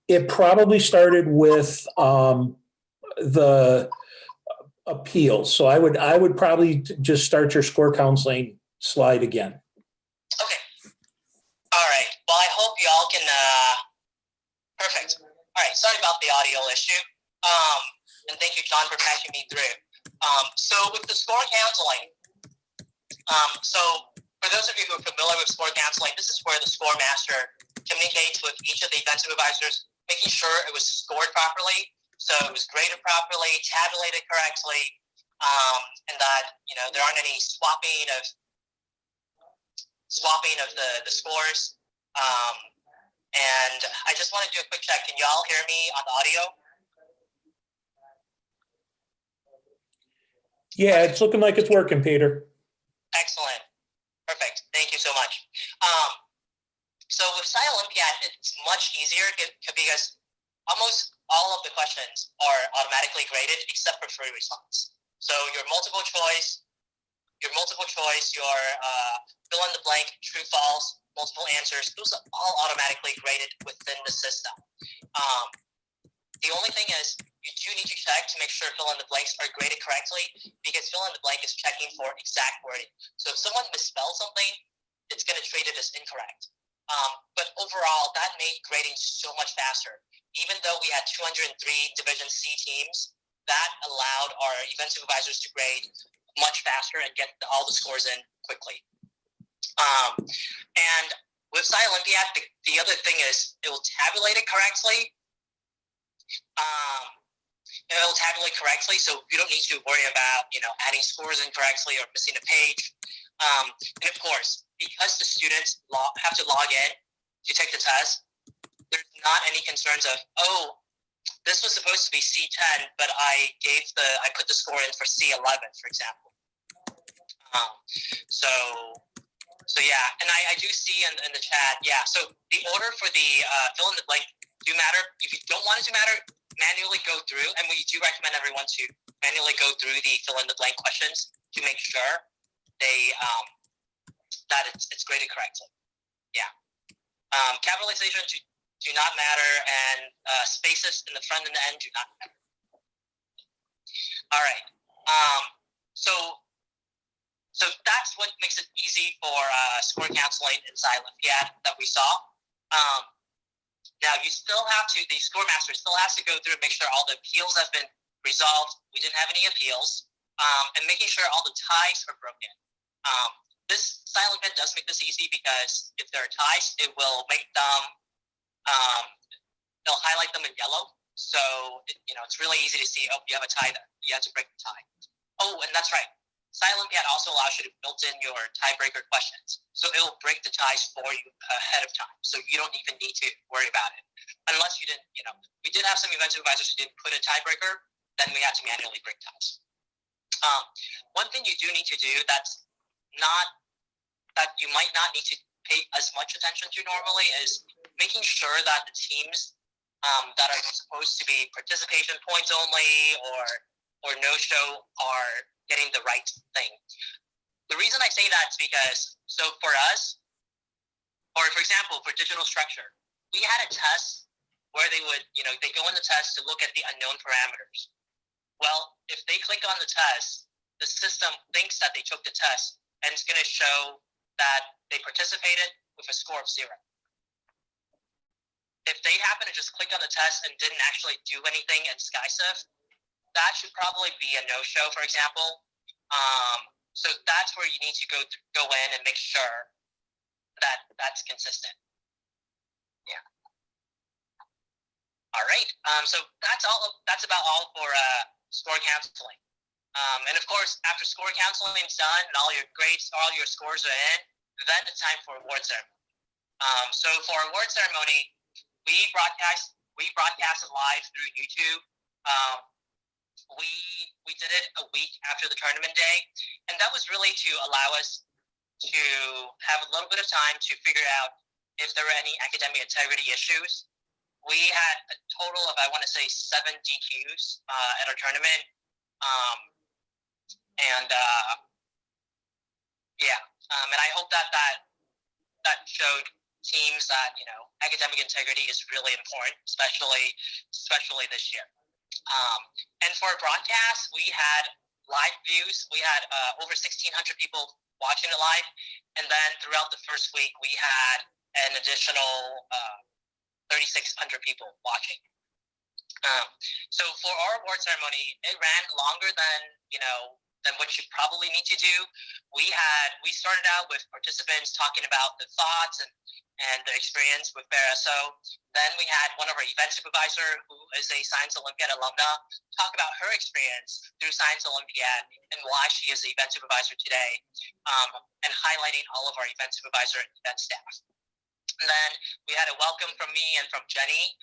It probably started with the appeals. So I would probably just start your score counseling slide again. Okay. All right. Well, I hope y'all can. Perfect. All right. Sorry about the audio issue. And thank you, John, for patching me through. So with the score counseling, so for those of you who are familiar with score counseling, this is where the score master communicates with each of the event supervisors, making sure it was scored properly, so it was graded properly, tabulated correctly, and that there aren't any swapping of the scores. And I just want to do a quick check. Can y'all hear me on the audio? Yeah, it's looking like it's working, Peter. Excellent. Perfect. Thank you so much. So with Olympiad, it's much easier because almost all of the questions are automatically graded except for free response. So your multiple choice, your fill in the blank, true, false, multiple answers, those are all automatically graded within the system. The only thing is you do need to check to make sure fill in the blanks are graded correctly, because fill in the blank is checking for exact wording. So if someone misspells something, it's going to treat it as incorrect. But overall, that made grading so much faster. Even though we had 203 Division C teams, that allowed our event supervisors to grade much faster and get all the scores in quickly. And with Olympiad, the other thing is it will tabulate it correctly. It'll tabulate correctly, so you don't need to worry about adding scores incorrectly or missing a page. And of course, because the students have to log in to take the test, there's not any concerns of, oh, this was supposed to be C10, but I put the score in for C11, for example. So yeah, and I do see in the chat, yeah. So the order for the fill in the blank do matter. If you don't want it to matter, manually go through, and we do recommend everyone to manually go through the fill in the blank questions to make sure that it's graded correctly. Yeah. Capitalization do not matter, and spaces in the front and the end do not matter. All right. So that's what makes it easy for score counseling in Olympiad that we saw. Now you still have to, the score master still has to go through and make sure all the appeals have been resolved. We didn't have any appeals, and making sure all the ties are broken. This Olympiad does make this easy because if there are ties, it will make them, they'll highlight them in yellow. So it's really easy to see. Oh, you have a tie there. You have to break the tie. Oh, and that's right. Olympiad also allows you to build in your tiebreaker questions. So it will break the ties for you ahead of time. So you don't even need to worry about it. Unless you didn't, we did have some event supervisors who didn't put a tiebreaker, then we had to manually break ties. One thing you do need to do that you might not need to pay as much attention to normally is making sure that the teams that are supposed to be participation points only or no-show are getting the right thing. The reason I say that is because, so for us, or for example, for digital structure, we had a test where they would, they go in the test to look at the unknown parameters. Well, if they click on the test, the system thinks that they took the test, and it's going to show that they participated with a score of 0. If they happen to just click on the test and didn't actually do anything in SkySift, that should probably be a no-show, for example. So that's where you need to go in and make sure that that's consistent. Yeah. All right. So that's all. That's about all for score counseling. And of course, after score counseling is done and all your grades, all your scores are in, then it's time for award ceremony. So for award ceremony, we broadcast it live through YouTube. We did it a week after the tournament day, and that was really to allow us to have a little bit of time to figure out if there were any academic integrity issues. We had a total of, I want to say, 7 DQs at our tournament, and I hope that showed teams that, academic integrity is really important, especially this year. And for broadcast, we had live views. We had over 1,600 people watching it live. And then throughout the first week, we had an additional 3,600 people watching. So for our award ceremony, it ran longer than what you probably need to do. We started out with participants talking about the thoughts and their experience with BEARSO. Then we had one of our event supervisor, who is a Science Olympiad alumna, talk about her experience through Science Olympiad and why she is the event supervisor today, and highlighting all of our event supervisor and event staff. And then we had a welcome from me and from Jenny.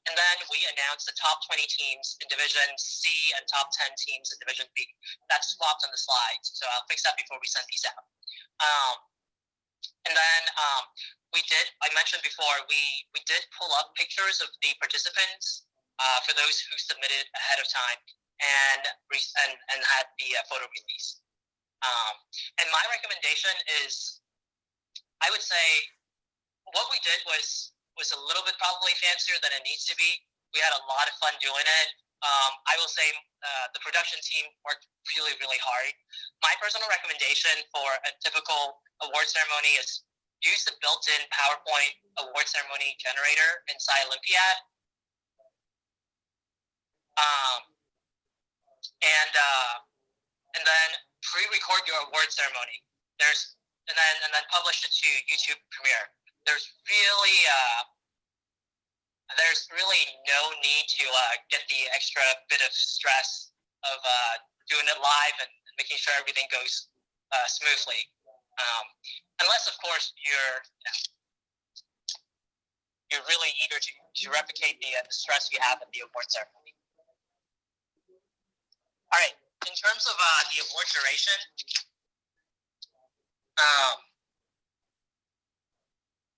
And then we announced the top 20 teams in Division C and top 10 teams in Division B. That's swapped on the slides, so I'll fix that before we send these out. And then I mentioned before, we did pull up pictures of the participants for those who submitted ahead of time and had the photo release. And my recommendation is, I would say, what we did was a little bit probably fancier than it needs to be. We had a lot of fun doing it. I will say the production team worked really, really hard. My personal recommendation for a typical award ceremony is use the built-in PowerPoint award ceremony generator inside Olympiad. And then pre-record your award ceremony. And then publish it to YouTube Premiere. There's really no need to get the extra bit of stress of doing it live and making sure everything goes smoothly, unless of course you're really eager to replicate the stress you have at the award ceremony. All right, in terms of the award duration.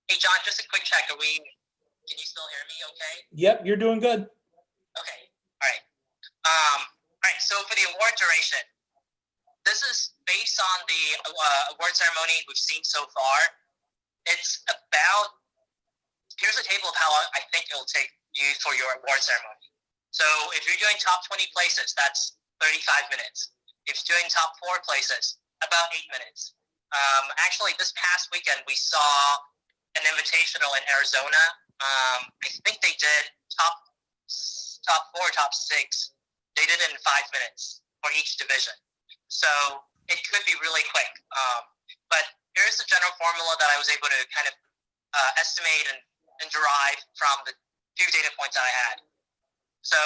Hey, John, just a quick check. Can you still hear me okay? Yep, you're doing good. Okay, all right. All right, so for the award duration, this is based on the award ceremony we've seen so far. It's about, here's a table of how long I think it'll take you for your award ceremony. So if you're doing top 20 places, that's 35 minutes. If you're doing top 4 places, about 8 minutes. Actually, this past weekend, we saw an invitational in Arizona. I think they did top 4, top 6. They did it in 5 minutes for each division. So it could be really quick. But here's the general formula that I was able to kind of estimate and derive from the few data points that I had. So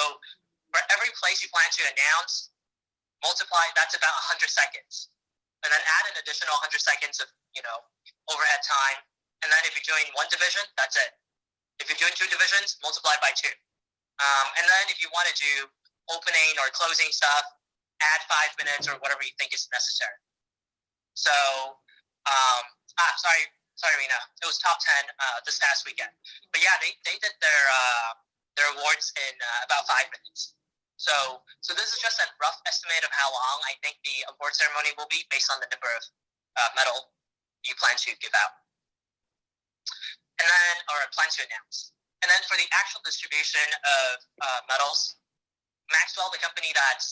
for every place you plan to announce, multiply, that's about 100 seconds. And then add an additional 100 seconds of, overhead time. And then if you're doing 1 division, that's it. If you're doing 2 divisions, multiply by 2. And then if you want to do opening or closing stuff, add 5 minutes or whatever you think is necessary. So, sorry, Rena. It was top 10 this past weekend. But yeah, they did their awards in about 5 minutes. So this is just a rough estimate of how long I think the award ceremony will be based on the number of medal you plan to give out. And then, or plan to announce. And then for the actual distribution of medals, Maxwell, the company that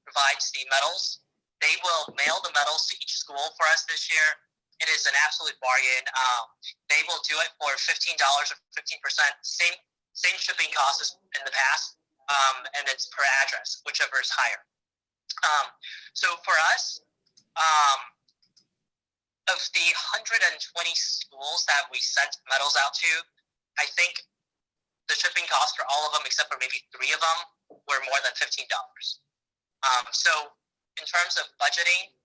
provides the medals, they will mail the medals to each school for us this year. It is an absolute bargain. They will do it for $15 or 15%, same shipping costs as in the past. And it's per address, whichever is higher. So for us, of the 120 schools that we sent medals out to, I think the shipping cost for all of them, except for maybe 3 of them, were more than $15. So in terms of budgeting,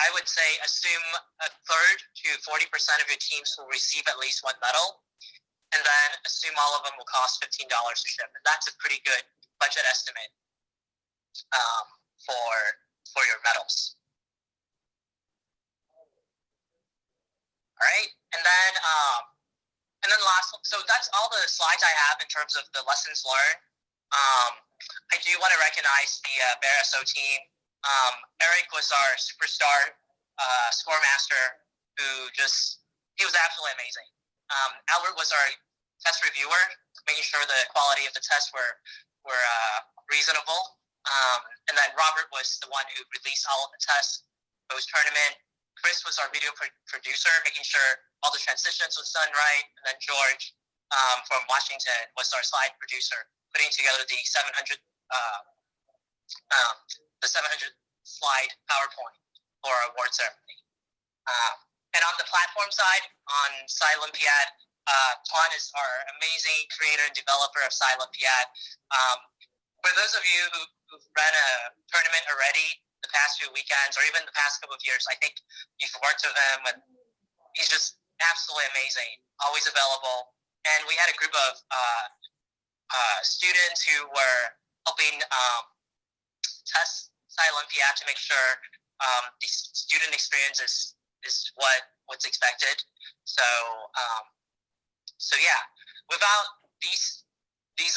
I would say assume a third to 40% of your teams will receive at least 1 medal, and then assume all of them will cost $15 to ship. And that's a pretty good budget estimate for your medals. All right, and then last, so that's all the slides I have in terms of the lessons learned. I do want to recognize the BEARSO team. Eric was our superstar score master who just he was absolutely amazing. Albert was our test reviewer, making sure the quality of the tests were reasonable. And then Robert was the one who released all of the tests post-tournament. Chris was our video producer, making sure all the transitions was done right. And then George from Washington was our slide producer, putting together the 700 slide PowerPoint for our award ceremony. And on the platform side, on Olympiad, Juan is our amazing creator and developer of Olympiad. For those of you who've ran a tournament already the past few weekends, or even the past couple of years, I think you've worked with him, and he's just absolutely amazing, always available. And we had a group of students who were helping test Olympiad to make sure the student experience is what's expected. So yeah, without these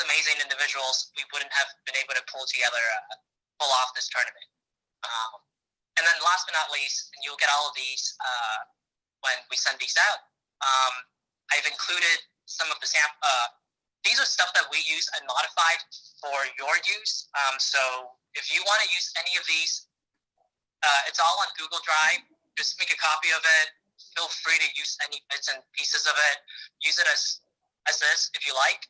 amazing individuals, we wouldn't have been able to pull off this tournament. And then last but not least, and you'll get all of these when we send these out, I've included some of the these are stuff that we use and modified for your use. So if you want to use any of these, it's all on Google Drive. Just make a copy of it. Feel free to use any bits and pieces of it. Use it as this if you like.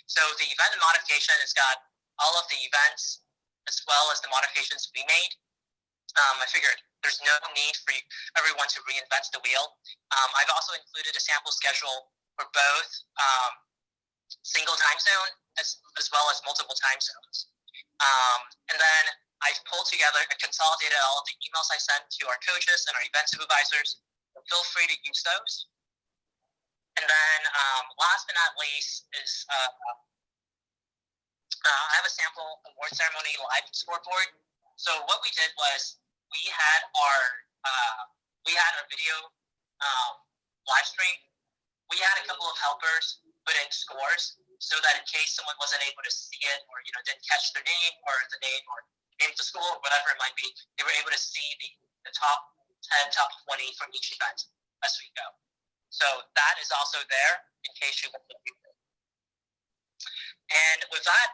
So the event and modification has got all of the events as well as the modifications we made. I figured there's no need for everyone to reinvent the wheel. I've also included a sample schedule for both single time zone as well as multiple time zones. And then I've pulled together and consolidated all of the emails I sent to our coaches and our event supervisors. Feel free to use those. And then last but not least is I have a sample award ceremony live scoreboard. So what we did was we had our video live stream. We had a couple of helpers put in scores so that in case someone wasn't able to see it or didn't catch their name or the name or name of the school or whatever it might be, they were able to see the top 10, top 20 from each event as we go. So that is also there in case you want to view it. And with that,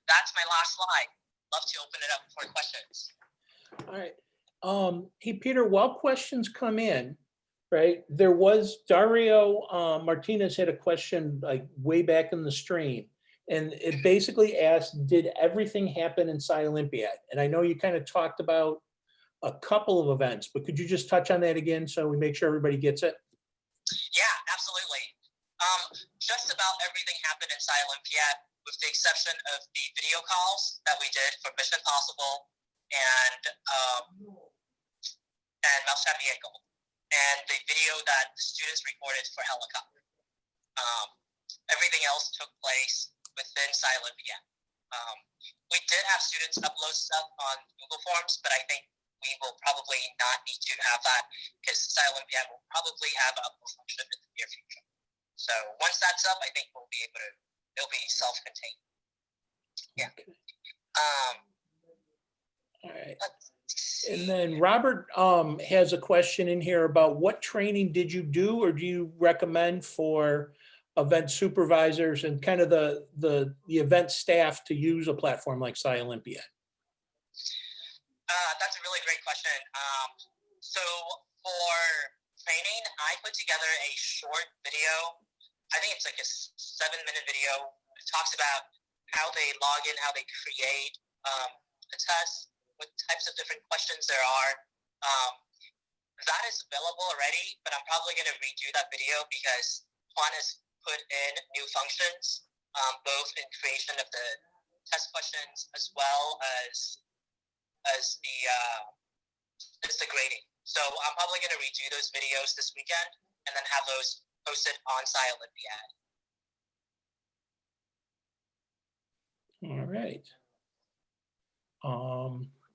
that's my last slide. Love to open it up for questions. All right. Hey, Peter, while questions come in, right, there was Dario Martinez had a question like way back in the stream. And it basically asked, did everything happen in Olympiad? And I know you kind of talked about a couple of events, but could you just touch on that again so we make sure everybody gets it? Yeah, absolutely. Just about everything happened in Olympiad with the exception of the video calls that we did for Mission Possible and Mousetrap Vehicle, and the video that the students recorded for Helicopter. Everything else took place within Olympiad. We did have students upload stuff on Google Forms, but I think we will probably not need to have that because Olympiad will probably have an upload function in the near future. So once that's up, I think we'll be able to, it'll be self-contained. Yeah. Okay. All right. And then Robert has a question in here about what training did you do or do you recommend for event supervisors and kind of the event staff to use a platform like Olympiad? That's a really great question. So for training, I put together a short video. I think it's like a 7-minute video. It talks about how they log in, how they create a test, what types of different questions there are. That is available already, but I'm probably going to redo that video because Juan has put in new functions, both in creation of the test questions as well as the grading. So I'm probably going to redo those videos this weekend and then have those posted on Olympiad. All right.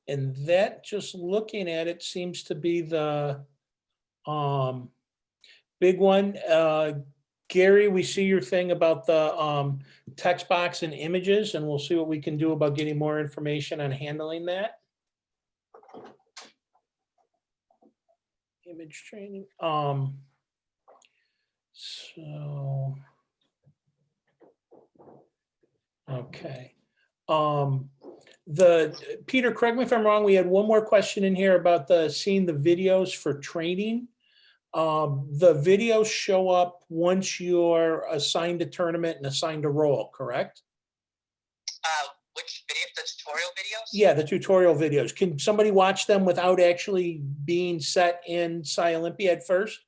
And that, just looking at it, seems to be the big one. Gary, we see your thing about the text box and images, and we'll see what we can do about getting more information on handling that. Image training. So, okay. Peter, correct me if I'm wrong, we had one more question in here about seeing the videos for training. The videos show up once you're assigned a tournament and assigned a role, correct? Which video? The tutorial videos? Yeah, the tutorial videos. Can somebody watch them without actually being set in Olympiad first?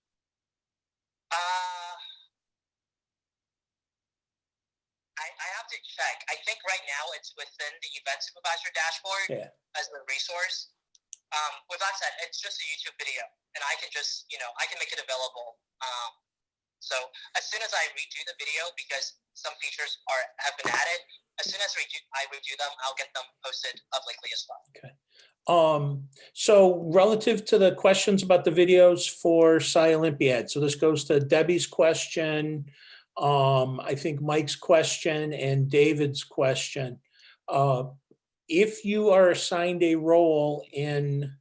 I have to check. I think right now it's within the event supervisor dashboard as the resource. With that said, it's just a YouTube video, and I can just, I can make it available. So as soon as I redo the video, because some features have been added, as soon as I redo them, I'll get them posted publicly as well. Okay. So relative to the questions about the videos for Olympiad, so this goes to Debbie's question, I think Mike's question and David's question. If you are assigned a role in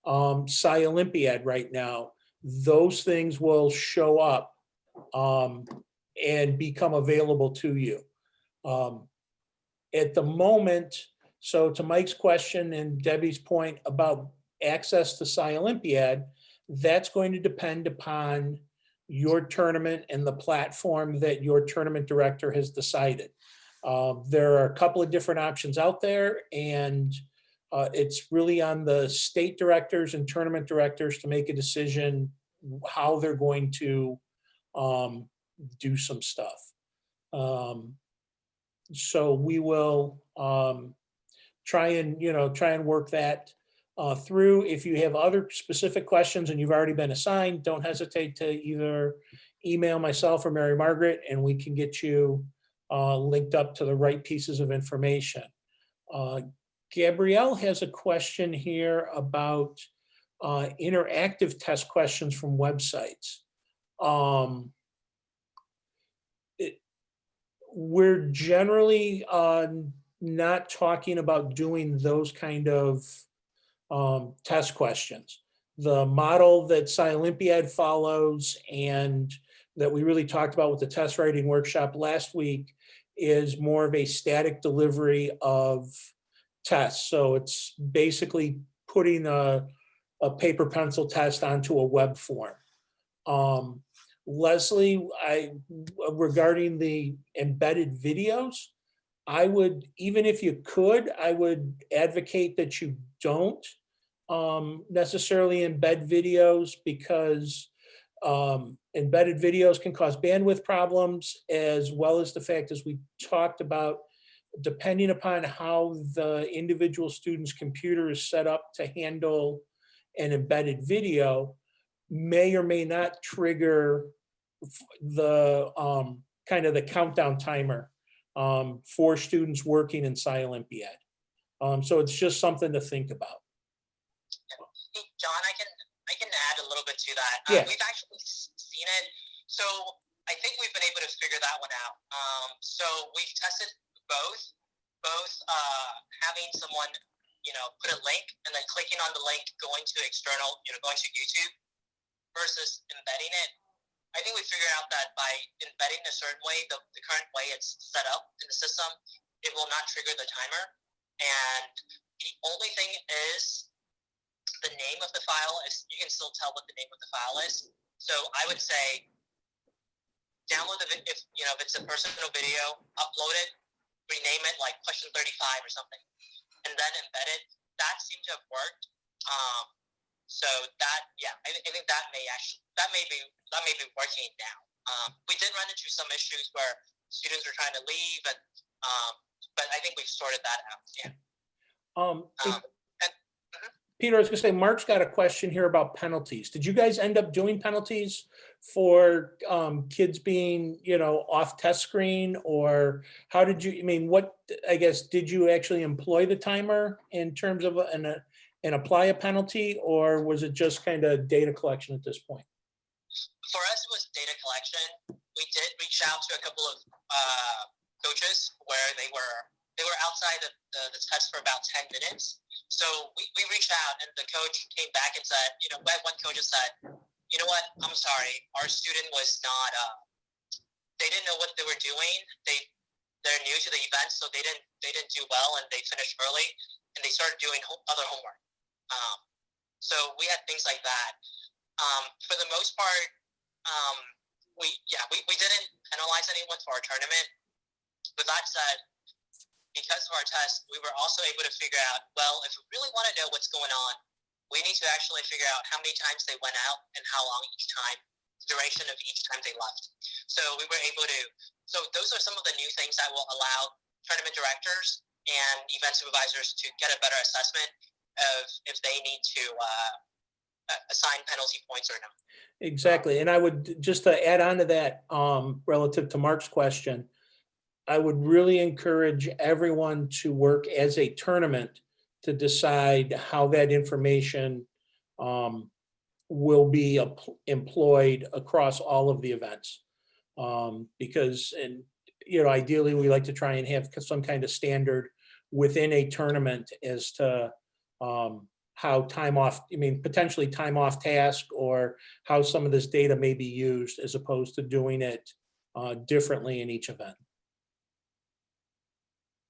Olympiad right now, those things will show up and become available to you. At the moment, so to Mike's question and Debbie's point about access to Olympiad, that's going to depend upon your tournament and the platform that your tournament director has decided. There are a couple of different options out there, and it's really on the state directors and tournament directors to make a decision how they're going to do some stuff. So we will try and work that through. If you have other specific questions and you've already been assigned, don't hesitate to either email myself or Mary Margaret, and we can get you linked up to the right pieces of information. Gabrielle has a question here about interactive test questions from websites. We're generally not talking about doing those kind of test questions. The model that Olympiad follows and that we really talked about with the test writing workshop last week is more of a static delivery of tests. So it's basically putting a paper pencil test onto a web form. Leslie, regarding the embedded videos, I would, even if you could, I would advocate that you don't necessarily embed videos, because embedded videos can cause bandwidth problems, as well as the fact, as we talked about, depending upon how the individual student's computer is set up to handle an embedded video, may or may not trigger the kind of the countdown timer for students working in Olympiad. So it's just something to think about. Hey, John, I can add a little bit to that. Yeah. We've actually seen it. So I think we've been able to figure that one out. So we've tested both having someone, put a link and then clicking on the link, going to external, going to YouTube, versus embedding it. I think we figured out that by embedding a certain way, the current way it's set up in the system, it will not trigger the timer. And the only thing is the name of the file is, you can still tell what the name of the file is. So I would say download the, if it's a personal video, upload it, rename it like question 35 or something, and then embed it. That seemed to have worked. So that, I think that may be working now. We did run into some issues where students were trying to leave, but I think we've sorted that out. Yeah. Peter, I was going to say, Mark's got a question here about penalties. Did you guys end up doing penalties for kids being, off test screen, or how did you? I mean, did you actually employ the timer in terms of and apply a penalty, or was it just kind of data collection at this point? For us, it was data collection. We did reach out to a couple of coaches where they were outside the test for about 10 minutes. So we reached out, and the coach came back and said, one coach said, you know what? I'm sorry. Our student was not. They didn't know what they were doing. They're new to the event, so they didn't do well, and they finished early, and they started doing other homework. So we had things like that. For the most part, we didn't penalize anyone for our tournament. With that said, because of our test, we were also able to figure out, well, if we really want to know what's going on, we need to actually figure out how many times they went out and how long each time, the duration of each time they left. So we were able to, so those are some of the new things that will allow tournament directors and event supervisors to get a better assessment of if they need to assign penalty points or not. Exactly. And I would, just to add on to that, relative to Mark's question, I would really encourage everyone to work as a tournament to decide how that information will be employed across all of the events. Because, and ideally we like to try and have some kind of standard within a tournament as to how time off, potentially time off task, or how some of this data may be used as opposed to doing it differently in each event.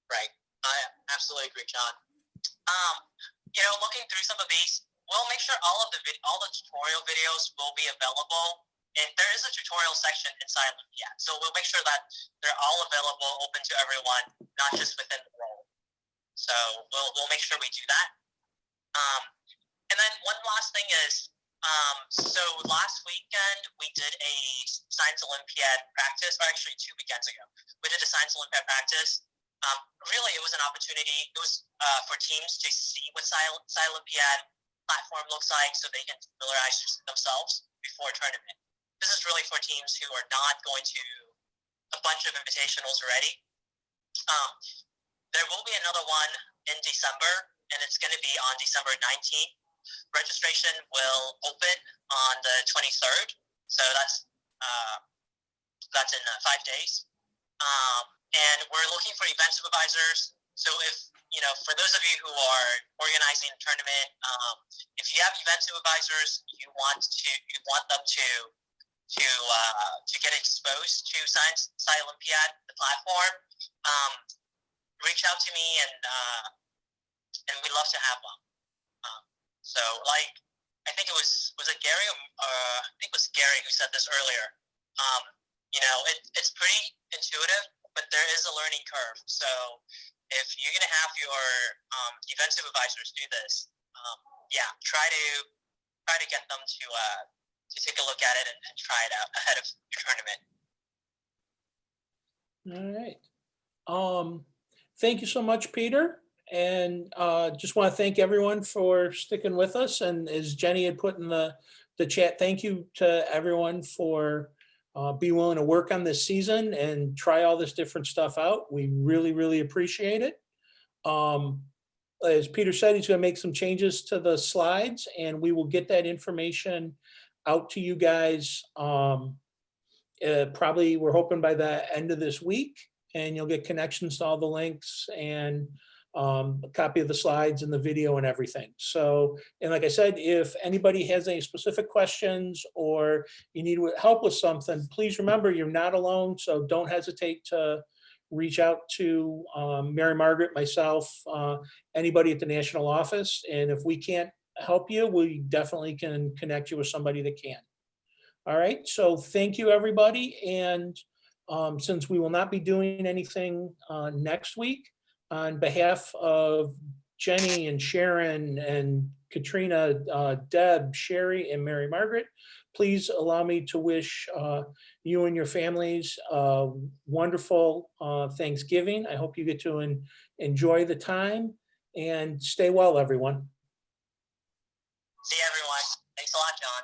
Right. I absolutely agree, John. Looking through some of these, we'll make sure all the tutorial videos will be available. And there is a tutorial section inside Olympiad. So we'll make sure that they're all available, open to everyone, not just within the role. So we'll make sure we do that. And then one last thing is, so last weekend we did a Science Olympiad practice, or actually 2 weekends ago, we did a Science Olympiad practice. Really, it was an opportunity. It was for teams to see what Olympiad platform looks like, so they can familiarize themselves before a tournament. This is really for teams who are not going to a bunch of invitationals already. There will be another one in December, and it's going to be on December 19th. Registration will open on the 23rd, so that's in 5 days. And we're looking for event supervisors. So if, for those of you who are organizing a tournament, if you have event supervisors, you want them to get exposed to Science Olympiad, the platform, reach out to me, and we'd love to have them. So I think it was it Gary? I think it was Gary who said this earlier. It's pretty intuitive, but there is a learning curve. So if you're going to have your event supervisors do this, try to get them to take a look at it and try it out ahead of your tournament. All right. Thank you so much, Peter. And just want to thank everyone for sticking with us. And as Jenny had put in the chat, thank you to everyone for being willing to work on this season and try all this different stuff out. We really, really appreciate it. As Peter said, he's going to make some changes to the slides, and we will get that information out to you guys probably, we're hoping, by the end of this week, and you'll get connections to all the links and a copy of the slides and the video and everything. So, and like I said, if anybody has any specific questions or you need help with something, please remember you're not alone. So don't hesitate to reach out to Mary Margaret, myself, anybody at the national office. And if we can't help you, we definitely can connect you with somebody that can. All right, so thank you, everybody. And since we will not be doing anything next week, on behalf of Jenny and Sharon and Katrina, Deb, Sherry, and Mary Margaret, please allow me to wish you and your families a wonderful Thanksgiving. I hope you get to enjoy the time, and stay well, everyone. See everyone. Thanks a lot, John.